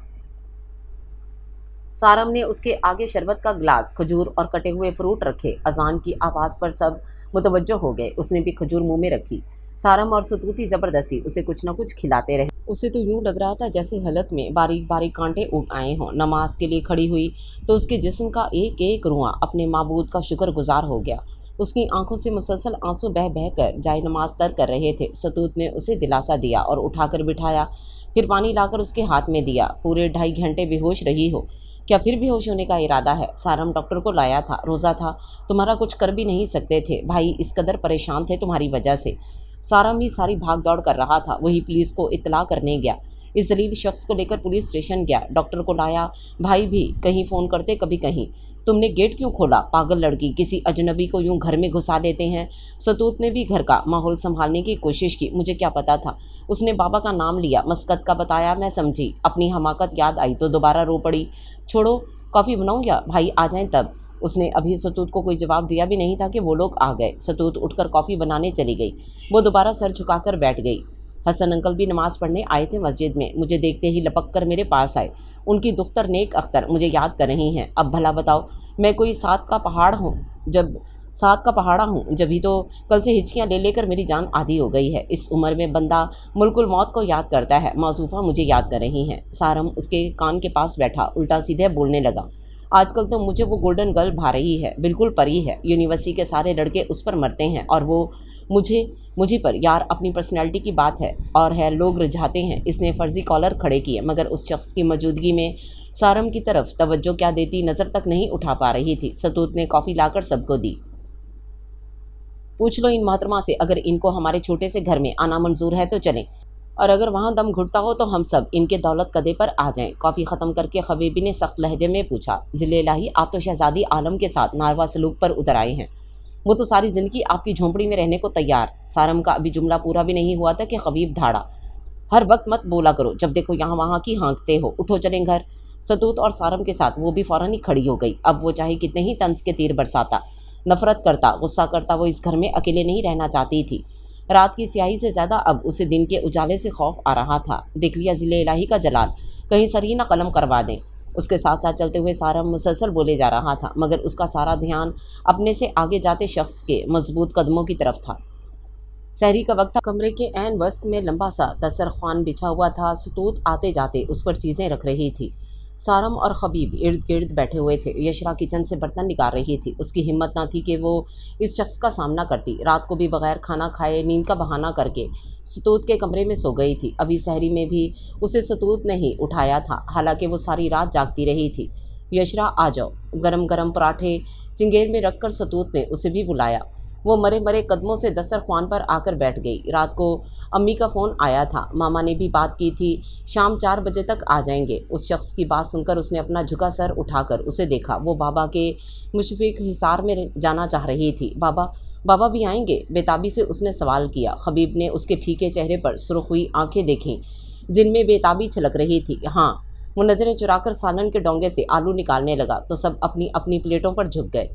سارم نے اس کے آگے شربت کا گلاس، کھجور اور کٹے ہوئے فروٹ رکھے۔ اذان کی آواز پر سب متوجہ ہو گئے۔ اس نے بھی کھجور منہ میں رکھی۔ سارم اور ستوتی زبردستی اسے کچھ نہ کچھ کھلاتے رہے۔ اسے تو یوں لگ رہا تھا جیسے حلق میں باریک باریک کانٹے اگ آئے ہوں۔ نماز کے لیے کھڑی ہوئی تو اس کے جسم کا ایک ایک رواں اپنے معبود کا شکر گزار ہو گیا۔ اس کی آنکھوں سے مسلسل آنسو بہہ بہہ کر جائے نماز تر کر رہے تھے۔ ستوت نے اسے دلاسا دیا اور اٹھا کر بٹھایا، پھر پانی لا کر اس کے ہاتھ میں دیا۔ پورے 2.5 گھنٹے بے ہوش رہی ہو، کیا پھر بے ہوش ہونے کا ارادہ ہے؟ سارم ڈاکٹر کو لایا تھا، روزہ تھا، تمہارا کچھ کر بھی نہیں سکتے تھے، بھائی اس قدر پریشان تھے تمہاری وجہ سے۔ سارم بھی ساری بھاگ دوڑ کر رہا تھا، وہی پولیس کو اطلاع کرنے گیا، اس ذلیل شخص کو لے کر پولیس اسٹیشن گیا، ڈاکٹر کو لایا، بھائی بھی کہیں فون کرتے کبھی کہیں۔ تم نے گیٹ کیوں کھولا؟ پاگل لڑکی، کسی اجنبی کو یوں گھر میں گھسا دیتے ہیں۔ ستوت نے بھی گھر کا ماحول سنبھالنے کی کوشش کی، مجھے کیا پتا تھا۔ اس نے بابا کا نام لیا، مسکت کا بتایا، میں سمجھی، اپنی حماقت یاد آئی تو دوبارہ رو پڑی۔ چھوڑو، کافی بناؤں یا بھائی آ جائیں تب؟ اس نے ابھی ستوت کو کوئی جواب دیا بھی نہیں تھا کہ وہ لوگ آ گئے۔ ستوت اٹھ کر کافی بنانے چلی گئی۔ وہ دوبارہ سر جھکا کر بیٹھ گئی۔ حسن انکل بھی نماز پڑھنے آئے تھے مسجد میں، مجھے دیکھتے ہی لپک کر میرے پاس آئے۔ ان کی دختر نیک اختر مجھے یاد کر رہی ہیں۔ اب بھلا بتاؤ، میں کوئی سات کا پہاڑا ہوں؟ جبھی تو کل سے ہچکیاں لے لے کر میری جان آدھی ہو گئی ہے۔ اس عمر میں بندہ ملک الموت کو یاد کرتا ہے، موصوفہ مجھے یاد کر رہی ہیں۔ سارم اس کے کان کے پاس بیٹھا الٹا سیدھے بولنے لگا، آج کل تو مجھے وہ گولڈن گرل بھا رہی ہے، بالکل پری ہے، یونیورسٹی کے سارے لڑکے اس پر مرتے ہیں اور وہ مجھے پر، یار اپنی پرسنالٹی کی بات ہے اور ہے، لوگ رجھاتے ہیں۔ اس نے فرضی کالر کھڑے کیے، مگر اس شخص کی موجودگی میں سارم کی طرف توجہ کیا دیتی نظر تک نہیں اٹھا پا رہی تھی۔ ستوت نے کافی لا کر سب کو دی۔ پوچھ لو ان محترمہ سے، اگر ان کو ہمارے چھوٹے سے گھر میں آنا منظور ہے تو چلیں، اور اگر وہاں دم گھٹتا ہو تو ہم سب ان کے دولت قدے پر آ جائیں۔ کافی ختم کر کے خبیبی نے سخت لہجے میں پوچھا، ذل الہی، آپ تو شہزادی عالم کے ساتھ ناروا سلوک پر اتر آئے ہیں، وہ تو ساری زندگی آپ کی جھونپڑی میں رہنے کو تیار۔ سارم کا ابھی جملہ پورا بھی نہیں ہوا تھا کہ خبیب دھاڑا، ہر وقت مت بولا کرو، جب دیکھو یہاں وہاں کی ہانکتے ہو، اٹھو چلیں گھر۔ ستوت اور سارم کے ساتھ وہ بھی فوراً ہی کھڑی ہو گئی۔ اب وہ چاہے کتنے ہی طنز کے تیر برساتا، نفرت کرتا، غصہ کرتا، وہ اس گھر میں اکیلے نہیں رہنا چاہتی تھی۔ رات کی سیاہی سے زیادہ اب اسے دن کے اجالے سے خوف آ رہا تھا۔ دیکھ لیا ذل الہی کا جلال، کہیں سر ہی نہ قلم کروا دیں۔ اس کے ساتھ ساتھ چلتے ہوئے سارم مسلسل بولے جا رہا تھا، مگر اس کا سارا دھیان اپنے سے آگے جاتے شخص کے مضبوط قدموں کی طرف تھا۔ سحری کا وقت تھا، کمرے کے عین وسط میں لمبا سا دسترخوان بچھا ہوا تھا۔ ستوت آتے جاتے اس پر چیزیں رکھ رہی تھی۔ سارم اور خبیب ارد گرد بیٹھے ہوئے تھے۔ یشرا کچن سے برتن نکال رہی تھی۔ اس کی ہمت نہ تھی کہ وہ اس شخص کا سامنا کرتی۔ رات کو بھی بغیر کھانا کھائے نیند کا بہانہ کر کے ستوت کے کمرے میں سو گئی تھی۔ ابھی سحری میں بھی اسے ستوت نے ہی اٹھایا تھا، حالانکہ وہ ساری رات جاگتی رہی تھی۔ یشرا آ جاؤ۔ گرم گرم پراٹھے چنگیر میں رکھ کر ستوت نے اسے بھی بلایا۔ وہ مرے مرے قدموں سے دسترخوان پر آ کر بیٹھ گئی۔ رات کو امی کا فون آیا تھا، ماما نے بھی بات کی تھی، شام 4 بجے تک آ جائیں گے۔ اس شخص کی بات سن کر اس نے اپنا جھکا سر اٹھا کر اسے دیکھا۔ وہ بابا کے مشفق حصار میں جانا چاہ رہی تھی۔ بابا بھی آئیں گے؟ بےتابی سے اس نے سوال کیا۔ خبیب نے اس کے پھیکے چہرے پر سرخ ہوئی آنکھیں دیکھیں جن میں بےتابی چھلک رہی تھی۔ ہاں۔ وہ نظریں چرا کر سالن کے ڈونگے سے آلو نکالنے لگا تو سب اپنی اپنی پلیٹوں پر جھک گئے۔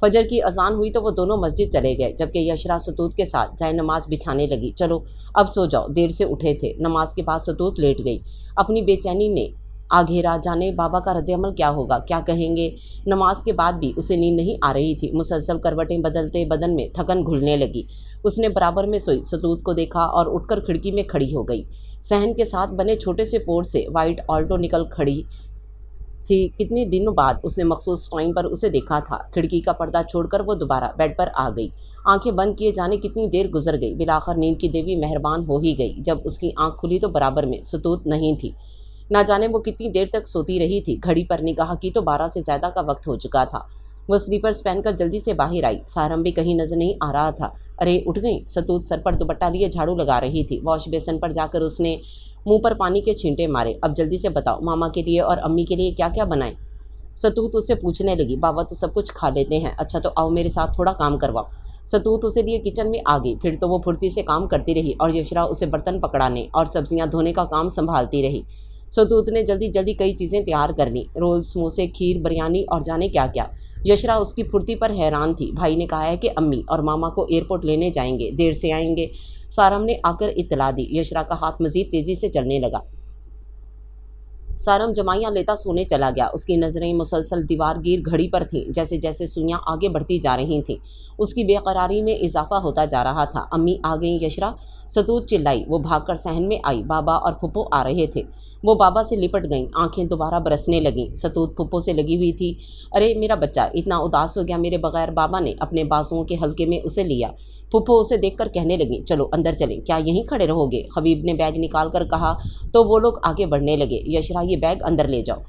فجر کی اذان ہوئی تو وہ دونوں مسجد چلے گئے، جبکہ یشرا ستوت کے ساتھ جائے نماز بچھانے لگی۔ چلو اب سو جاؤ، دیر سے اٹھے تھے۔ نماز کے بعد ستوت لیٹ گئی۔ اپنی بے چینی نے آ گھیرا، جانے بابا کا رد عمل کیا ہوگا، کیا کہیں گے۔ نماز کے بعد بھی اسے نیند نہیں آ رہی تھی۔ مسلسل کروٹیں بدلتے بدن میں تھکن گھلنے لگی۔ اس نے برابر میں سوئی ستوت کو دیکھا اور اٹھ کر کھڑکی میں کھڑی ہو گئی۔ صحن کے ساتھ بنے چھوٹے سے پورٹ سے وائٹ آلٹو نکل کھڑی تھی کتنے دنوں بعد اس نے مخصوص ٹائم پر اسے دیکھا تھا۔ کھڑکی کا پردہ چھوڑ کر وہ دوبارہ بیڈ پر آ گئی۔ آنکھیں بند کیے جانے کتنی دیر گزر گئی، بالآخر نیند کی دیوی مہربان ہو ہی گئی۔ جب اس کی آنکھ کھلی تو برابر میں ستوت نہیں تھی۔ نہ جانے وہ کتنی دیر تک سوتی رہی تھی۔ گھڑی پر نگاہ کی تو 12 سے زیادہ کا وقت ہو چکا تھا۔ وہ سلیپرز پہن کر جلدی سے باہر آئی۔ سارم بھی کہیں نظر نہیں آ رہا تھا۔ ارے اٹھ گئی؟ ستوت سر پر دوپٹہ لیے جھاڑو لگا رہی تھی۔ واش بیسن پر جا کر اس نے منہ پر پانی کے چھینٹے مارے۔ اب جلدی سے بتاؤ، ماما کے لیے اور امی کے لیے کیا کیا بنائیں؟ ستوت اسے پوچھنے لگی۔ بابا تو سب کچھ کھا لیتے ہیں۔ اچھا تو آؤ میرے ساتھ تھوڑا کام کرواؤ۔ ستوت اسے لیے کچن میں آ گئی۔ پھر تو وہ پھرتی سے کام کرتی رہی اور یشرا اسے برتن پکڑانے اور سبزیاں دھونے کا کام سنبھالتی رہی۔ ستوت نے جلدی جلدی کئی چیزیں تیار کر لیں، رول، سموسے، کھیر، بریانی اور جانے کیا کیا۔ یشرا اس کی پھرتی پر حیران تھی۔ بھائی نے کہا ہے کہ امی اور ماما کو ایئرپورٹ لینے جائیں گے، دیر سے آئیں گے۔ سارم نے آ کر اطلاع دی۔ یشرا کا ہاتھ مزید تیزی سے چلنے لگا۔ سارم جمائیاں لیتا سونے چلا گیا۔ اس کی نظریں مسلسل دیوار گیر گھڑی پر تھیں۔ جیسے جیسے سوئیاں آگے بڑھتی جا رہی تھیں اس کی بے قراری میں اضافہ ہوتا جا رہا تھا۔ امی آ گئیں یشرا، ستوت چلائی۔ وہ بھاگ کر صحن میں آئی۔ بابا اور پھپھو آ رہے تھے۔ وہ بابا سے لپٹ گئیں۔ آنکھیں دوبارہ برسنے لگیں۔ ستوت پھپھو سے لگی ہوئی تھی۔ ارے میرا بچہ اتنا اداس ہو گیا میرے بغیر؟ بابا نے اپنے بازوؤں کے حلقے میں اسے لیا۔ پھپھو اسے دیکھ کر کہنے لگیں، چلو اندر چلیں۔ کیا یہیں کھڑے رہو گے؟ خبیب نے بیگ نکال کر کہا تو وہ لوگ آگے بڑھنے لگے۔ یشرا یہ بیگ اندر لے جاؤ۔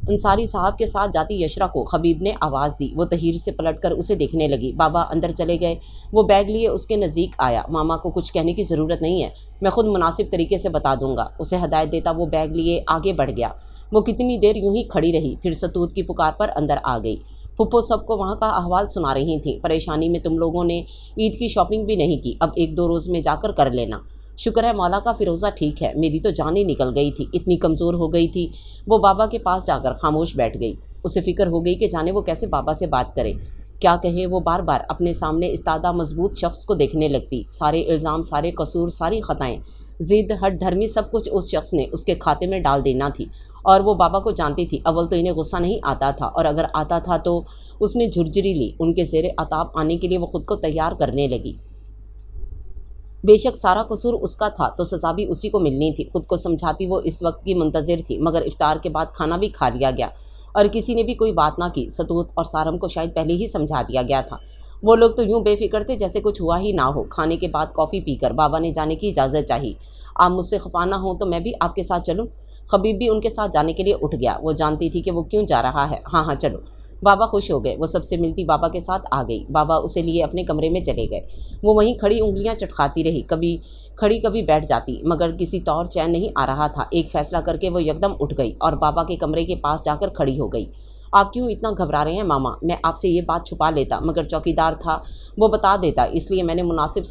انصاری صاحب کے ساتھ جاتی یشرا کو خبیب نے آواز دی۔ وہ تحیر سے پلٹ کر اسے دیکھنے لگی۔ بابا اندر چلے گئے۔ وہ بیگ لیے اس کے نزدیک آیا۔ ماما کو کچھ کہنے کی ضرورت نہیں ہے، میں خود مناسب طریقے سے بتا دوں گا، اسے ہدایت دیتا وہ بیگ لیے آگے بڑھ گیا۔ وہ کتنی دیر یوں ہی کھڑی رہی، پھر ستوت کی پکار پر اندر آ گئی۔ پھپھو سب کو وہاں کا احوال سنا رہی تھیں۔ پریشانی میں تم لوگوں نے عید کی شاپنگ بھی نہیں کی، اب 1-2 روز میں جا کر لینا۔ شکر ہے مولا کا فیروزہ ٹھیک ہے، میری تو جان ہی نکل گئی تھی، اتنی کمزور ہو گئی تھی۔ وہ بابا کے پاس جا کر خاموش بیٹھ گئی۔ اسے فکر ہو گئی کہ جانے وہ کیسے بابا سے بات کرے، کیا کہے۔ وہ بار بار اپنے سامنے استادہ مضبوط شخص کو دیکھنے لگتی۔ سارے الزام، سارے قصور، ساری خطائیں، ضد، ہٹ دھرمی، سب کچھ اس شخص نے اس کے کھاتے میں ڈال دینا تھی۔ اور وہ بابا کو جانتی تھی، اول تو انہیں غصہ نہیں آتا تھا، اور اگر آتا تھا تو اس نے جھرجری لی۔ ان کے زیر عتاب آنے کے لیے وہ خود کو تیار کرنے لگی۔ بے شک سارا قصور اس کا تھا تو سزا بھی اسی کو ملنی تھی۔ خود کو سمجھاتی وہ اس وقت کی منتظر تھی، مگر افطار کے بعد کھانا بھی کھا لیا گیا اور کسی نے بھی کوئی بات نہ کی۔ ستوت اور سارم کو شاید پہلے ہی سمجھا دیا گیا تھا۔ وہ لوگ تو یوں بے فکر تھے جیسے کچھ ہوا ہی نہ ہو۔ کھانے کے بعد کافی پی کر بابا نے جانے کی اجازت چاہی۔ آپ مجھ سے خفا نہ ہوں تو میں بھی آپ کے ساتھ چلوں؟ خبیب بھی ان کے ساتھ جانے کے لیے اٹھ گیا۔ وہ جانتی تھی کہ وہ کیوں جا رہا ہے۔ ہاں ہاں چلو۔ بابا خوش ہو گئے۔ وہ سب سے ملتی بابا کے ساتھ آ گئی۔ بابا اسے لیے اپنے کمرے میں چلے گئے۔ وہ وہیں کھڑی انگلیاں چٹکاتی رہی، کبھی کھڑی کبھی بیٹھ جاتی، مگر کسی طور چین نہیں آ رہا تھا۔ ایک فیصلہ کر کے وہ یکدم اٹھ گئی اور بابا کے کمرے کے پاس جا کر کھڑی ہو گئی۔ آپ کیوں اتنا گھبرا رہے ہیں ماما؟ میں آپ سے یہ بات چھپا لیتا، مگر چوکیدار تھا وہ بتا دیتا، اس لیے میں نے مناسب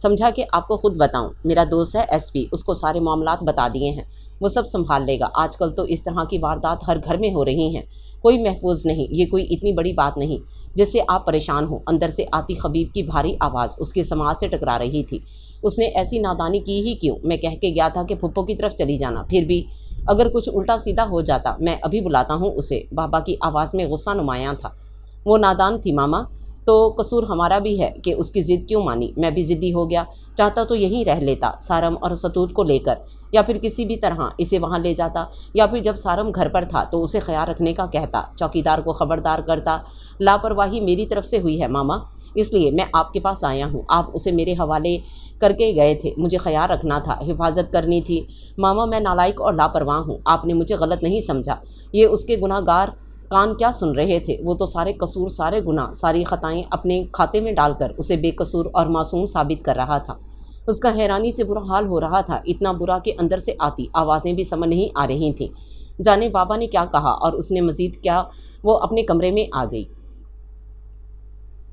سمجھا کہ آپ کو خود بتاؤں۔ میرا دوست ہے ایس پی، اس کو سارے معاملات بتا دیے ہیں، وہ سب سنبھال لے گا۔ آج کل تو اس طرح کی واردات ہر گھر میں ہو رہی ہیں، کوئی محفوظ نہیں، یہ کوئی اتنی بڑی بات نہیں جس سے آپ پریشان ہوں۔ اندر سے آتی خبیب کی بھاری آواز اس کی سماعت سے ٹکرا رہی تھی۔ اس نے ایسی نادانی کی ہی کیوں؟ میں کہہ کے گیا تھا کہ پھپھو کی طرف چلی جانا، پھر بھی اگر کچھ الٹا سیدھا ہو جاتا، میں ابھی بلاتا ہوں اسے۔ بابا کی آواز میں غصہ نمایاں تھا۔ وہ نادان تھی ماما، تو قصور ہمارا بھی ہے کہ اس کی ضد کیوں مانی؟ میں بھی ضدی ہو گیا، چاہتا تو یہیں رہ لیتا سارم اور ستوت کو لے کر، یا پھر کسی بھی طرح اسے وہاں لے جاتا، یا پھر جب سارم گھر پر تھا تو اسے خیال رکھنے کا کہتا، چوکیدار کو خبردار کرتا۔ لاپرواہی میری طرف سے ہوئی ہے ماما، اس لیے میں آپ کے پاس آیا ہوں۔ آپ اسے میرے حوالے کر کے گئے تھے، مجھے خیال رکھنا تھا، حفاظت کرنی تھی۔ ماما میں نالائق اور لاپرواہ ہوں، آپ نے مجھے غلط نہیں سمجھا۔ یہ اس کے گناہ گار کان کیا سن رہے تھے؟ وہ تو سارے قصور، سارے گناہ، ساری خطائیں اپنے کھاتے میں ڈال کر اسے بے قصور اور معصوم ثابت کر رہا تھا۔ اس کا حیرانی سے برا حال ہو رہا تھا، اتنا برا کہ اندر سے آتی آوازیں بھی سمجھ نہیں آ رہی تھیں۔ جانے بابا نے کیا کہا اور اس نے مزید کیا۔ وہ اپنے کمرے میں آ گئی۔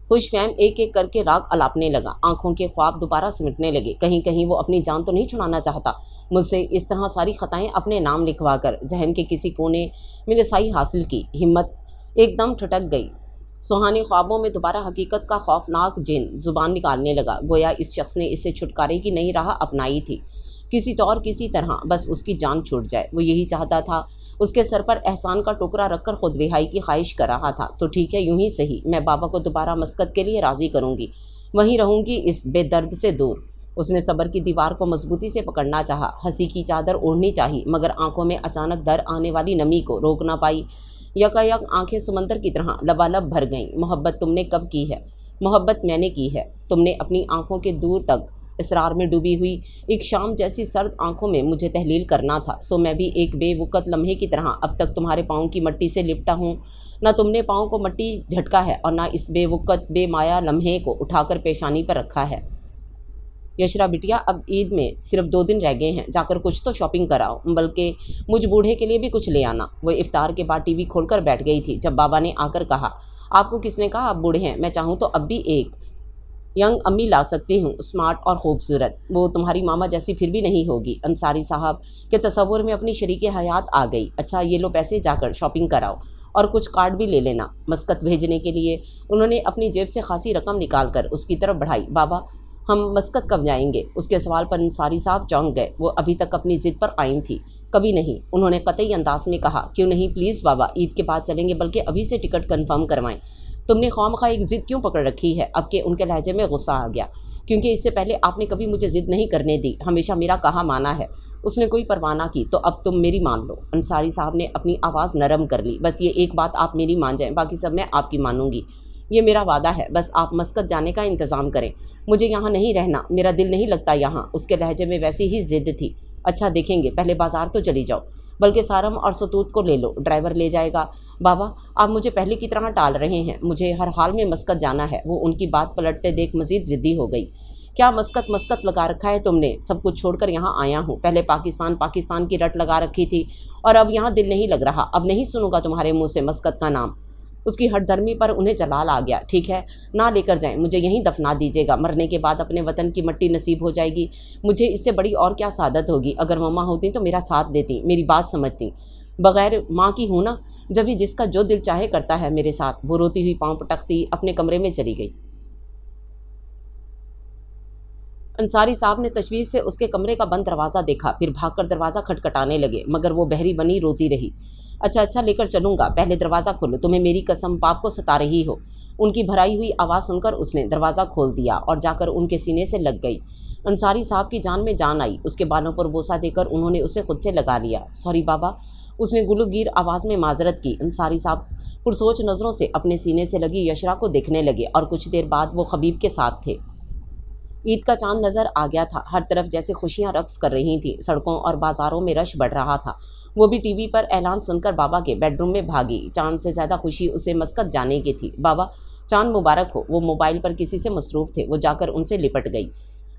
خوش فہم ایک ایک کر کے راگ الاپنے لگا، آنکھوں کے خواب دوبارہ سمٹنے لگے۔ کہیں کہیں وہ اپنی جان تو نہیں چھڑانا چاہتا مجھ سے؟ اس طرح ساری خطائیں اپنے نام لکھوا کر ذہن کے کسی کونے میں رسائی حاصل کی۔ ہمت ایک دم ٹھٹک گئی۔ سہانی خوابوں میں دوبارہ حقیقت کا خوفناک جن زبان نکالنے لگا، گویا اس شخص نے اس سے چھٹکارے کی نئی راہ اپنائی تھی، کسی طور کسی طرح بس اس کی جان چھوٹ جائے۔ وہ یہی چاہتا تھا، اس کے سر پر احسان کا ٹکڑا رکھ کر خود رہائی کی خواہش کر رہا تھا۔ تو ٹھیک ہے، یوں ہی صحیح، میں بابا کو دوبارہ مسقط کے لیے راضی کروں گی، وہیں رہوں گی اس بے درد سے دور۔ اس نے صبر کی دیوار کو مضبوطی سے پکڑنا چاہا، ہنسی کی چادر اوڑھنی چاہی، مگر آنکھوں میں اچانک در آنے والی نمی کو روک نہ پائی۔ یکایک آنکھیں سمندر کی طرح لبالب بھر گئیں۔ محبت تم نے کب کی ہے؟ محبت میں نے کی ہے۔ تم نے اپنی آنکھوں کے دور تک اسرار میں ڈوبی ہوئی ایک شام جیسی سرد آنکھوں میں مجھے تحلیل کرنا تھا، سو میں بھی ایک بے وقت لمحے کی طرح اب تک تمہارے پاؤں کی مٹی سے لپٹا ہوں۔ نہ تم نے پاؤں کو مٹی جھٹکا ہے اور نہ اس بے وقت بے مایا لمحے کو اٹھا کر پیشانی پر رکھا ہے۔ یشرا بٹیا، اب عید میں صرف 2 دن رہ گئے ہیں، جا کر کچھ تو شاپنگ کراؤ، بلکہ مجھ بوڑھے کے لیے بھی کچھ لے آنا۔ وہ افطار کے بعد ٹی وی کھول کر بیٹھ گئی تھی جب بابا نے آ کر کہا، آپ کو کس نے کہا آپ بوڑھے ہیں؟ میں چاہوں تو اب بھی ایک ینگ امی لا سکتی ہوں، اسمارٹ اور خوبصورت۔ وہ تمہاری ماما جیسی پھر بھی نہیں ہوگی۔ انصاری صاحب کے تصور میں اپنی شریک حیات آ گئی۔ اچھا یہ لو پیسے، جا کر شاپنگ کراؤ اور کچھ کارڈ بھی لے لینا مسقط بھیجنے کے لیے۔ انہوں نے اپنی جیب سے خاصی رقم نکال کر اس کی طرف بڑھائی۔ بابا ہم مسقط کب جائیں گے؟ اس کے سوال پر انصاری صاحب چونک گئے۔ وہ ابھی تک اپنی ضد پر قائم تھی۔ کبھی نہیں، انہوں نے قطعی انداز میں کہا۔ کیوں نہیں؟ پلیز بابا، عید کے بعد چلیں گے، بلکہ ابھی سے ٹکٹ کنفرم کروائیں۔ تم نے خواہ ایک ضد کیوں پکڑ رکھی ہے؟ اب کہ ان کے لہجے میں غصہ آ گیا، کیونکہ اس سے پہلے آپ نے کبھی مجھے ضد نہیں کرنے دی، ہمیشہ میرا کہا مانا ہے۔ اس نے کوئی پرواہ نہ کی، تو اب تم میری مان لو۔ انصاری صاحب نے اپنی آواز نرم کر لی۔ بس یہ ایک بات آپ میری مان جائیں، باقی سب میں آپ کی مانوں گی، یہ میرا وعدہ ہے۔ بس آپ مسقط جانے کا انتظام کریں، مجھے یہاں نہیں رہنا، میرا دل نہیں لگتا یہاں۔ اس کے لہجے میں ویسی ہی ضد تھی۔ اچھا دیکھیں گے، پہلے بازار تو چلی جاؤ، بلکہ سارم اور ستوت کو لے لو، ڈرائیور لے جائے گا۔ بابا آپ مجھے پہلے کی طرح ٹال رہے ہیں، مجھے ہر حال میں مسقط جانا ہے۔ وہ ان کی بات پلٹتے دیکھ مزید ضدی ہو گئی۔ کیا مسقط لگا رکھا ہے تم نے؟ سب کچھ چھوڑ کر یہاں آیا ہوں۔ پہلے پاکستان کی رٹ لگا رکھی تھی، اور اب یہاں دل نہیں لگ رہا۔ اب نہیں سنوں گا تمہارے منہ سے مسقط کا نام۔ اس کی ہٹ دھرمی پر انہیں جلال آ گیا۔ ٹھیک ہے، نہ لے کر جائیں، مجھے یہیں دفنا دیجیے گا، مرنے کے بعد اپنے وطن کی مٹی نصیب ہو جائے گی، مجھے اس سے بڑی اور کیا سعادت ہوگی۔ اگر مما ہوتی تو میرا ساتھ دیتی، میری بات سمجھتی۔ بغیر ماں کی ہوں نا، جبھی جس کا جو دل چاہے کرتا ہے میرے ساتھ۔ وہ روتی ہوئی پاؤں پٹکتی اپنے کمرے میں چلی گئی۔ انصاری صاحب نے تشویش سے اس کے کمرے کا بند دروازہ دیکھا، پھر بھاگ کر دروازہ کھٹکھٹانے لگے، مگر وہ بہری بنی روتی رہی۔ اچھا لے کر چلوں گا، پہلے دروازہ کھولو، تمہیں میری قسم باپ کو ستا رہی ہو۔ ان کی بھرائی ہوئی آواز سن کر اس نے دروازہ کھول دیا اور جا کر ان کے سینے سے لگ گئی۔ انصاری صاحب کی جان میں جان آئی، اس کے بالوں پر بوسہ دے کر انہوں نے اسے خود سے لگا لیا۔ سوری بابا، اس نے گلو گیر آواز میں معذرت کی۔ انصاری صاحب پرسوچ نظروں سے اپنے سینے سے لگی یشرا کو دیکھنے لگے، اور کچھ دیر بعد وہ خبیب کے ساتھ تھے۔ عید کا چاند نظر آ گیا تھا، ہر طرف جیسے خوشیاں رقص کر رہی تھیں، سڑکوں اور بازاروں میں رش بڑھ رہا تھا۔ وہ بھی ٹی وی پر اعلان سن کر بابا کے بیڈ روم میں بھاگی۔ چاند سے زیادہ خوشی اسے مسقط جانے کی تھی۔ بابا چاند مبارک ہو۔ وہ موبائل پر کسی سے مصروف تھے، وہ جا کر ان سے لپٹ گئی۔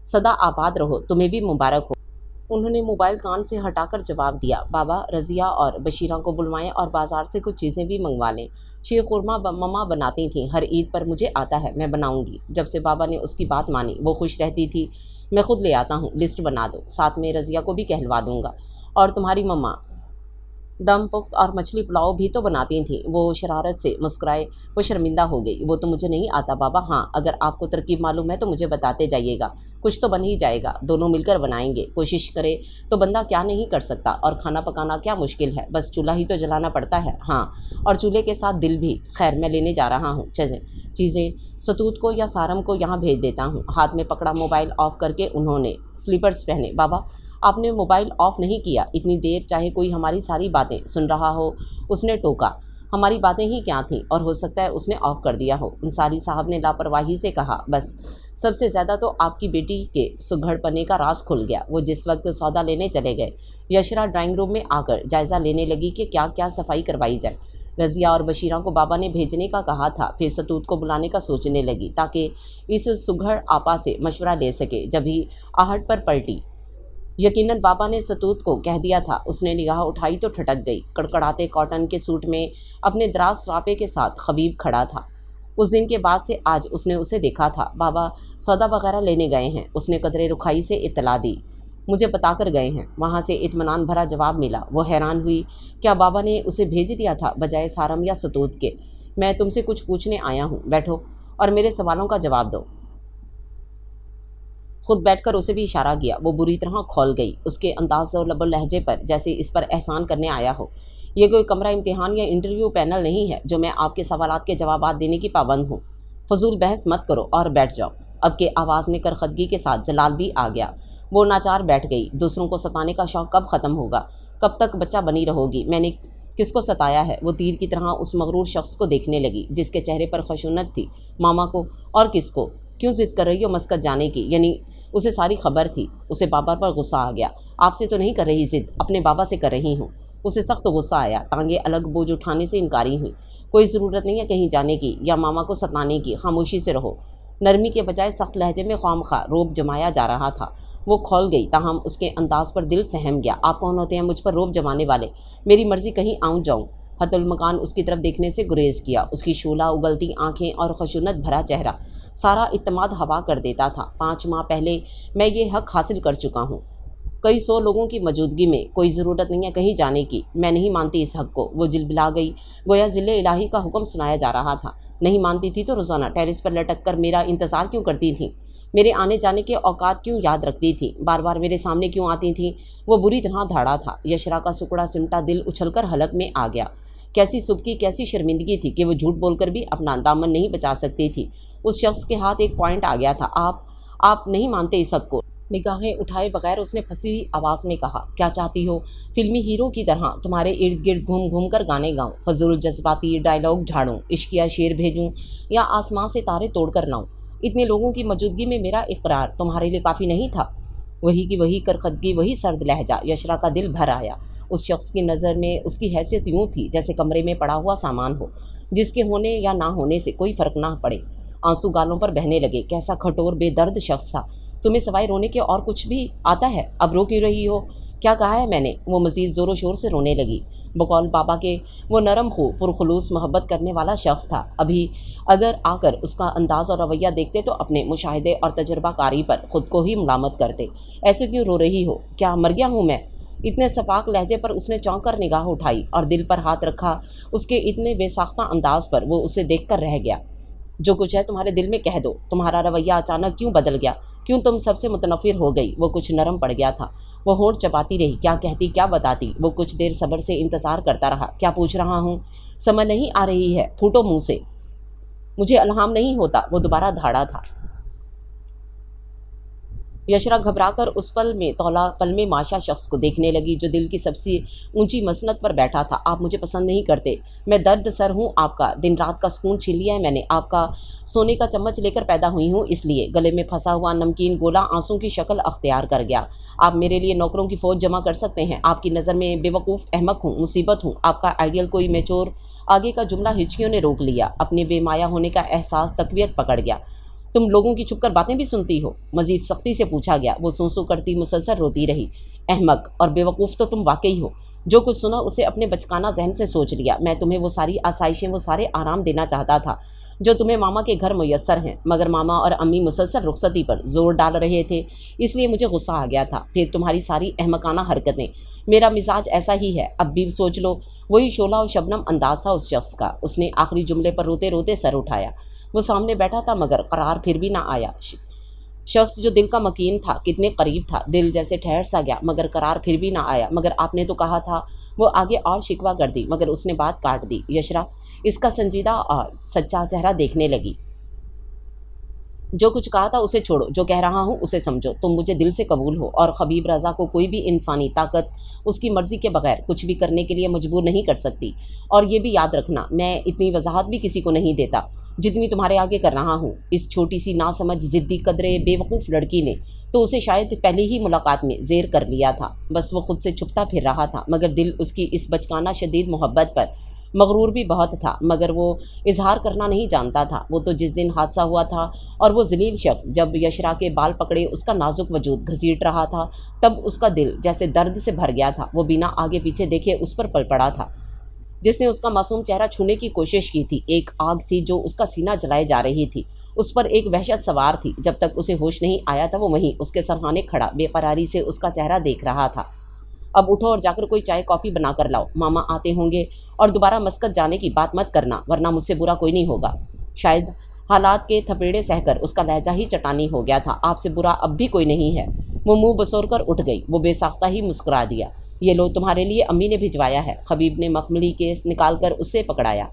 سدا آباد رہو، تمہیں بھی مبارک ہو۔ انہوں نے موبائل کان سے ہٹا کر جواب دیا۔ بابا رضیہ اور بشیرہ کو بلوائیں اور بازار سے کچھ چیزیں بھی منگوا لیں۔ شیر قورمہ مما بناتی تھیں، ہر عید پر مجھے آتا ہے، میں بناؤں گی۔ جب سے بابا نے اس کی بات مانی وہ خوش رہتی تھی۔ میں خود لے آتا ہوں، لسٹ بنا دو، ساتھ میں رضیہ کو بھی کہلوا دوں گا۔ اور تمہاری مما دم پخت اور مچھلی پلاؤ بھی تو بناتی تھیں۔ وہ شرارت سے مسکرائے، وہ شرمندہ ہو گئی۔ وہ تو مجھے نہیں آتا بابا، ہاں اگر آپ کو ترکیب معلوم ہے تو مجھے بتاتے جائیے گا، کچھ تو بن ہی جائے گا، دونوں مل کر بنائیں گے۔ کوشش کرے تو بندہ کیا نہیں کر سکتا، اور کھانا پکانا کیا مشکل ہے، بس چولہا ہی تو جلانا پڑتا ہے۔ ہاں، اور چولہے کے ساتھ دل بھی۔ خیر میں لینے جا رہا ہوں چیزیں، ستوت کو یا سارم کو یہاں بھیج دیتا ہوں۔ ہاتھ میں پکڑا موبائل آف کر کے انہوں نے سلیپرز پہنے۔ بابا آپ نے موبائل آف نہیں کیا اتنی دیر، چاہے کوئی ہماری ساری باتیں سن رہا ہو۔ اس نے ٹوکا۔ ہماری باتیں ہی کیا تھیں، اور ہو سکتا ہے اس نے آف کر دیا ہو۔ انصاری صاحب نے لاپرواہی سے کہا۔ بس سب سے زیادہ تو آپ کی بیٹی کے سگھڑ پنے کا راز کھل گیا۔ وہ جس وقت سودا لینے چلے گئے، یشرا ڈرائنگ روم میں آ کر جائزہ لینے لگی کہ کیا کیا صفائی کروائی جائے۔ رضیہ اور بشیرہ کو بابا نے بھیجنے کا کہا تھا، پھر ستوت کو بلانے کا سوچنے لگی تاکہ اس سگھڑ آپا سے مشورہ لے سکے۔ جب ہی آہٹ پر پلٹی، یقیناً بابا نے ستوت کو کہہ دیا تھا۔ اس نے نگاہ اٹھائی تو ٹھٹک گئی۔ کڑکڑاتے کاٹن کے سوٹ میں اپنے دراز سراپے کے ساتھ خبیب کھڑا تھا۔ اس دن کے بعد سے آج اس نے اسے دیکھا تھا۔ بابا سودا وغیرہ لینے گئے ہیں، اس نے قدرے رکھائی سے اطلاع دی۔ مجھے بتا کر گئے ہیں۔ وہاں سے اطمینان بھرا جواب ملا۔ وہ حیران ہوئی، کیا بابا نے اسے بھیج دیا تھا بجائے سارم یا ستوت کے؟ میں تم سے کچھ پوچھنے آیا ہوں، بیٹھو اور میرے سوالوں کا جواب دو۔ خود بیٹھ کر اسے بھی اشارہ کیا۔ وہ بری طرح کھول گئی، اس کے انداز و لب و لہجے پر جیسے اس پر احسان کرنے آیا ہو۔ یہ کوئی کمرہ امتحان یا انٹرویو پینل نہیں ہے جو میں آپ کے سوالات کے جوابات دینے کی پابند ہوں۔ فضول بحث مت کرو اور بیٹھ جاؤ۔ اب کے آواز میں کرخدگی کے ساتھ جلال بھی آ گیا۔ وہ ناچار بیٹھ گئی۔ دوسروں کو ستانے کا شوق کب ختم ہوگا؟ کب تک بچہ بنی رہو گی؟ میں نے کس کو ستایا ہے؟ وہ تیر کی طرح اس مغرور شخص کو دیکھنے لگی جس کے چہرے پر خشونت تھی۔ ماما کو؟ اور کس کو؟ کیوں ضد کر رہی ہو مسکت جانے کی؟ یعنی اسے ساری خبر تھی۔ اسے بابا پر غصہ آ گیا۔ آپ سے تو نہیں کر رہی ضد، اپنے بابا سے کر رہی ہوں۔ اسے سخت غصہ آیا۔ ٹانگیں الگ بوجھ اٹھانے سے انکاری ہوئی۔ کوئی ضرورت نہیں ہے کہیں جانے کی یا ماما کو ستانے کی، خاموشی سے رہو۔ نرمی کے بجائے سخت لہجے میں خواہ روب جمایا جا رہا تھا۔ وہ کھول گئی تاہم اس کے انداز پر دل سہم گیا۔ آپ کون ہوتے ہیں مجھ پر روب جمانے والے؟ میری مرضی کہیں آؤں جاؤں۔ حت المکان اس کی طرف دیکھنے سے گریز کیا۔ اس کی شعلہ اگلتی آنکھیں اور خشونت بھرا چہرہ سارا اعتماد ہوا کر دیتا تھا۔ 5 ماہ پہلے میں یہ حق حاصل کر چکا ہوں، کئی 100 لوگوں کی موجودگی میں۔ کوئی ضرورت نہیں ہے کہیں جانے کی، میں نہیں مانتی اس حق کو۔ وہ جلبلا گئی، گویا ذل الہی کا حکم سنایا جا رہا تھا۔ نہیں مانتی تھی تو روزانہ ٹیرس پر لٹک کر میرا انتظار کیوں کرتی تھیں؟ میرے آنے جانے کے اوقات کیوں یاد رکھتی تھیں؟ بار بار میرے سامنے کیوں آتی تھیں؟ وہ بری طرح دھاڑا تھا۔ یشرا کا سکڑا سمٹا دل اچھل کر حلق میں آ گیا۔ کیسی سبکی، کیسی شرمندگی تھی کہ وہ جھوٹ بول کر بھی اپنا دامن نہیں بچا سکتی تھی۔ اس شخص کے ہاتھ ایک پوائنٹ آ گیا تھا۔ آپ نہیں مانتے اس حق کو؟ نگاہیں اٹھائے بغیر اس نے پھنسی ہوئی آواز میں کہا۔ کیا چاہتی ہو؟ فلمی ہیرو کی طرح تمہارے ارد گرد گھوم گھوم کر گانے گاؤں، فضول جذباتی ڈائیلاگ جھاڑوں، عشقیہ شعر بھیجوں یا آسمان سے تارے توڑ کر لاؤں؟ اتنے لوگوں کی موجودگی میں میرا اقرار تمہارے لیے کافی نہیں تھا؟ وہی کی وہی کرخدگی، وہی سرد لہجہ۔ یشرا کا دل بھر آیا۔ اس شخص کی نظر میں اس کی حیثیت یوں تھی جیسے کمرے میں پڑا ہوا سامان ہو جس کے ہونے یا نہ ہونے سے کوئی فرق نہ پڑے۔ آنسو گالوں پر بہنے لگے۔ کیسا کھٹور بے درد شخص تھا! تمہیں سوائے رونے کے اور کچھ بھی آتا ہے؟ اب رو کیوں رہی ہو؟ کیا کہا ہے میں نے؟ وہ مزید زور و شور سے رونے لگی۔ بقول بابا کے وہ نرم خو پرخلوص محبت کرنے والا شخص تھا۔ ابھی اگر آ کر اس کا انداز اور رویہ دیکھتے تو اپنے مشاہدے اور تجربہ کاری پر خود کو ہی ملامت کرتے۔ ایسے کیوں رو رہی ہو؟ کیا مر گیا ہوں میں؟ اتنے سفاک لہجے پر اس نے چونک کر نگاہ اٹھائی اور دل پر ہاتھ رکھا۔ اس کے اتنے بے ساختہ انداز پر وہ اسے دیکھ کر رہ گیا۔ جو کچھ ہے تمہارے دل میں کہہ دو۔ تمہارا رویہ اچانک کیوں بدل گیا؟ کیوں تم سب سے متنفر ہو گئی؟ وہ کچھ نرم پڑ گیا تھا۔ وہ ہونٹ چباتی رہی۔ کیا کہتی، کیا بتاتی؟ وہ کچھ دیر صبر سے انتظار کرتا رہا۔ کیا پوچھ رہا ہوں؟ سمجھ نہیں آ رہی ہے؟ پھوٹو منہ سے۔ مجھے الہام نہیں ہوتا۔ وہ دوبارہ دھاڑا تھا۔ یشرا گھبرا کر اس پل میں ماشا شخص کو دیکھنے لگی جو دل کی سب سے اونچی مسند پر بیٹھا تھا۔ آپ مجھے پسند نہیں کرتے، میں درد سر ہوں آپ کا، دن رات کا سکون چھین لیا ہے میں نے، آپ کا سونے کا چمچ لے کر پیدا ہوئی ہوں اس لیے۔ گلے میں پھنسا ہوا نمکین گولا آنسوں کی شکل اختیار کر گیا۔ آپ میرے لیے نوکروں کی فوج جمع کر سکتے ہیں، آپ کی نظر میں بے وقوف احمق ہوں، مصیبت ہوں، آپ کا آئیڈیل کوئی میچور۔ آگے کا جملہ ہچکیوں نے روک لیا۔ اپنے بے مایا ہونے کا احساس تقویت پکڑ گیا۔ تم لوگوں کی چھپ کر باتیں بھی سنتی ہو؟ مزید سختی سے پوچھا گیا۔ وہ سو کرتی مسلسل روتی رہی۔ احمق اور بے وقوف تو تم واقعی ہو۔ جو کچھ سنا اسے اپنے بچکانہ ذہن سے سوچ لیا۔ میں تمہیں وہ ساری آسائشیں، وہ سارے آرام دینا چاہتا تھا جو تمہیں ماما کے گھر میسر ہیں، مگر ماما اور امی مسلسل رخصتی پر زور ڈال رہے تھے، اس لیے مجھے غصہ آ گیا تھا۔ پھر تمہاری ساری احمقانہ حرکتیں۔ میرا مزاج ایسا ہی ہے، اب بھی سوچ لو۔ وہی شعلہ و شبنم انداز تھا اس شخص کا۔ اس نے آخری جملے پر روتے روتے سر اٹھایا۔ وہ سامنے بیٹھا تھا مگر قرار پھر بھی نہ آیا۔ شخص جو دل کا مکین تھا کتنے قریب تھا، دل جیسے ٹھہر سا گیا مگر قرار پھر بھی نہ آیا۔ مگر آپ نے تو کہا تھا۔ وہ آگے اور شکوہ کر دی مگر اس نے بات کاٹ دی۔ یشرا اس کا سنجیدہ اور سچا چہرہ دیکھنے لگی۔ جو کچھ کہا تھا اسے چھوڑو، جو کہہ رہا ہوں اسے سمجھو۔ تم مجھے دل سے قبول ہو اور حبیب رضا کو کوئی بھی انسانی طاقت اس کی مرضی کے بغیر کچھ بھی کرنے کے لیے مجبور نہیں کر سکتی۔ اور یہ بھی یاد رکھنا، میں اتنی وضاحت بھی کسی کو نہیں دیتا جتنی تمہارے آگے کر رہا ہوں۔ اس چھوٹی سی ناسمجھ ضدی قدرے بے وقوف لڑکی نے تو اسے شاید پہلی ہی ملاقات میں زیر کر لیا تھا۔ بس وہ خود سے چھپتا پھر رہا تھا مگر دل اس کی اس بچکانہ شدید محبت پر مغرور بھی بہت تھا، مگر وہ اظہار کرنا نہیں جانتا تھا۔ وہ تو جس دن حادثہ ہوا تھا اور وہ ذلیل شخص جب یشرا کے بال پکڑے اس کا نازک وجود گھسیٹ رہا تھا، تب اس کا دل جیسے درد سے بھر گیا تھا۔ وہ بنا آگے پیچھے دیکھے اس پر پل پڑا تھا جس نے اس کا معصوم چہرہ چھونے کی کوشش کی تھی۔ ایک آگ تھی جو اس کا سینہ جلائے جا رہی تھی، اس پر ایک وحشت سوار تھی۔ جب تک اسے ہوش نہیں آیا تھا وہ وہیں اس کے سرہانے کھڑا بے قراری سے اس کا چہرہ دیکھ رہا تھا۔ اب اٹھو اور جا کر کوئی چائے کافی بنا کر لاؤ، ماما آتے ہوں گے، اور دوبارہ مسکت جانے کی بات مت کرنا ورنہ مجھ سے برا کوئی نہیں ہوگا۔ شاید حالات کے تھپیڑے سہ کر اس کا لہجہ ہی چٹانی ہو گیا تھا۔ آپ سے برا اب بھی کوئی نہیں ہے۔ وہ منہ بسور کر اٹھ گئی۔ وہ بے ساختہ ہی مسکرا دیا۔ یہ لو تمہارے لیے امی نے بھجوایا ہے۔ خبیب نے مخملی کیس نکال کر اسے پکڑایا۔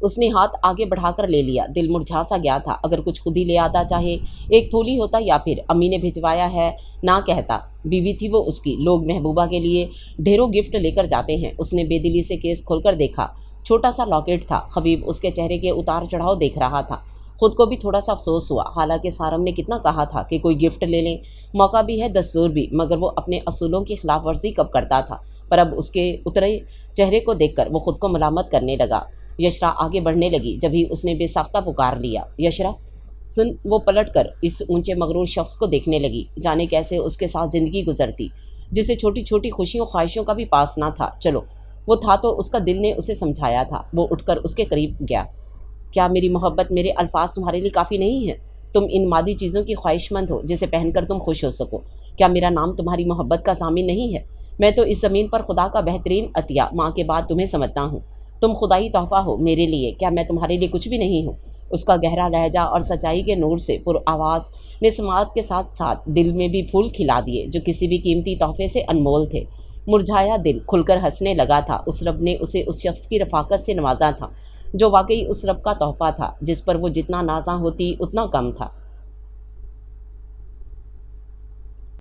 اس نے ہاتھ آگے بڑھا کر لے لیا۔ دل مرجھا سا گیا تھا۔ اگر کچھ خود ہی لے آتا، چاہے ایک تھولی ہوتا یا پھر امی نے بھجوایا ہے نہ کہتا۔ بیوی تھی وہ اس کی، لوگ محبوبہ کے لیے ڈھیروں گفٹ لے کر جاتے ہیں۔ اس نے بے دلی سے کیس کھول کر دیکھا، چھوٹا سا لاکٹ تھا۔ حبیب اس کے چہرے کے اتار چڑھاؤ دیکھ رہا تھا۔ خود کو بھی تھوڑا سا افسوس ہوا، حالانکہ سارم نے کتنا کہا تھا کہ کوئی گفٹ لے لیں، موقع بھی ہے دستور بھی، مگر وہ اپنے اصولوں کی خلاف ورزی کب کرتا تھا۔ پر اب اس کے اترے چہرے کو دیکھ کر وہ خود کو ملامت کرنے لگا۔ یشرا آگے بڑھنے لگی، جبھی اس نے بے ساختہ پکار لیا، یشرا سن۔ وہ پلٹ کر اس اونچے مغرور شخص کو دیکھنے لگی، جانے کیسے اس کے ساتھ زندگی گزرتی، جسے چھوٹی چھوٹی خوشیوں خواہشوں کا بھی پاس نہ تھا۔ چلو، وہ تھا تو اس کا دل نے اسے سمجھایا تھا۔ وہ اٹھ کر اس کے قریب گیا۔ کیا میری محبت، میرے الفاظ تمہارے لیے کافی نہیں ہیں؟ تم ان مادی چیزوں کی خواہش مند ہو جسے پہن کر تم خوش ہو سکو۔ کیا میرا نام تمہاری محبت کا ضامن نہیں ہے؟ میں تو اس زمین پر خدا کا بہترین عطیہ، ماں کے بعد تمہیں سمجھتا ہوں۔ تم خدائی تحفہ ہو میرے لیے۔ کیا میں تمہارے لیے کچھ بھی نہیں ہوں؟ اس کا گہرا لہجہ اور سچائی کے نور سے پر آواز نے سماعت کے ساتھ ساتھ دل میں بھی پھول کھلا دیے جو کسی بھی قیمتی تحفے سے انمول تھے۔ مرجھایا دل کھل کر ہنسنے لگا تھا۔ اس رب نے اسے اس شخص کی رفاقت سے نوازا تھا جو واقعی اس رب کا تحفہ تھا، جس پر وہ جتنا نازاں ہوتی اتنا کم تھا۔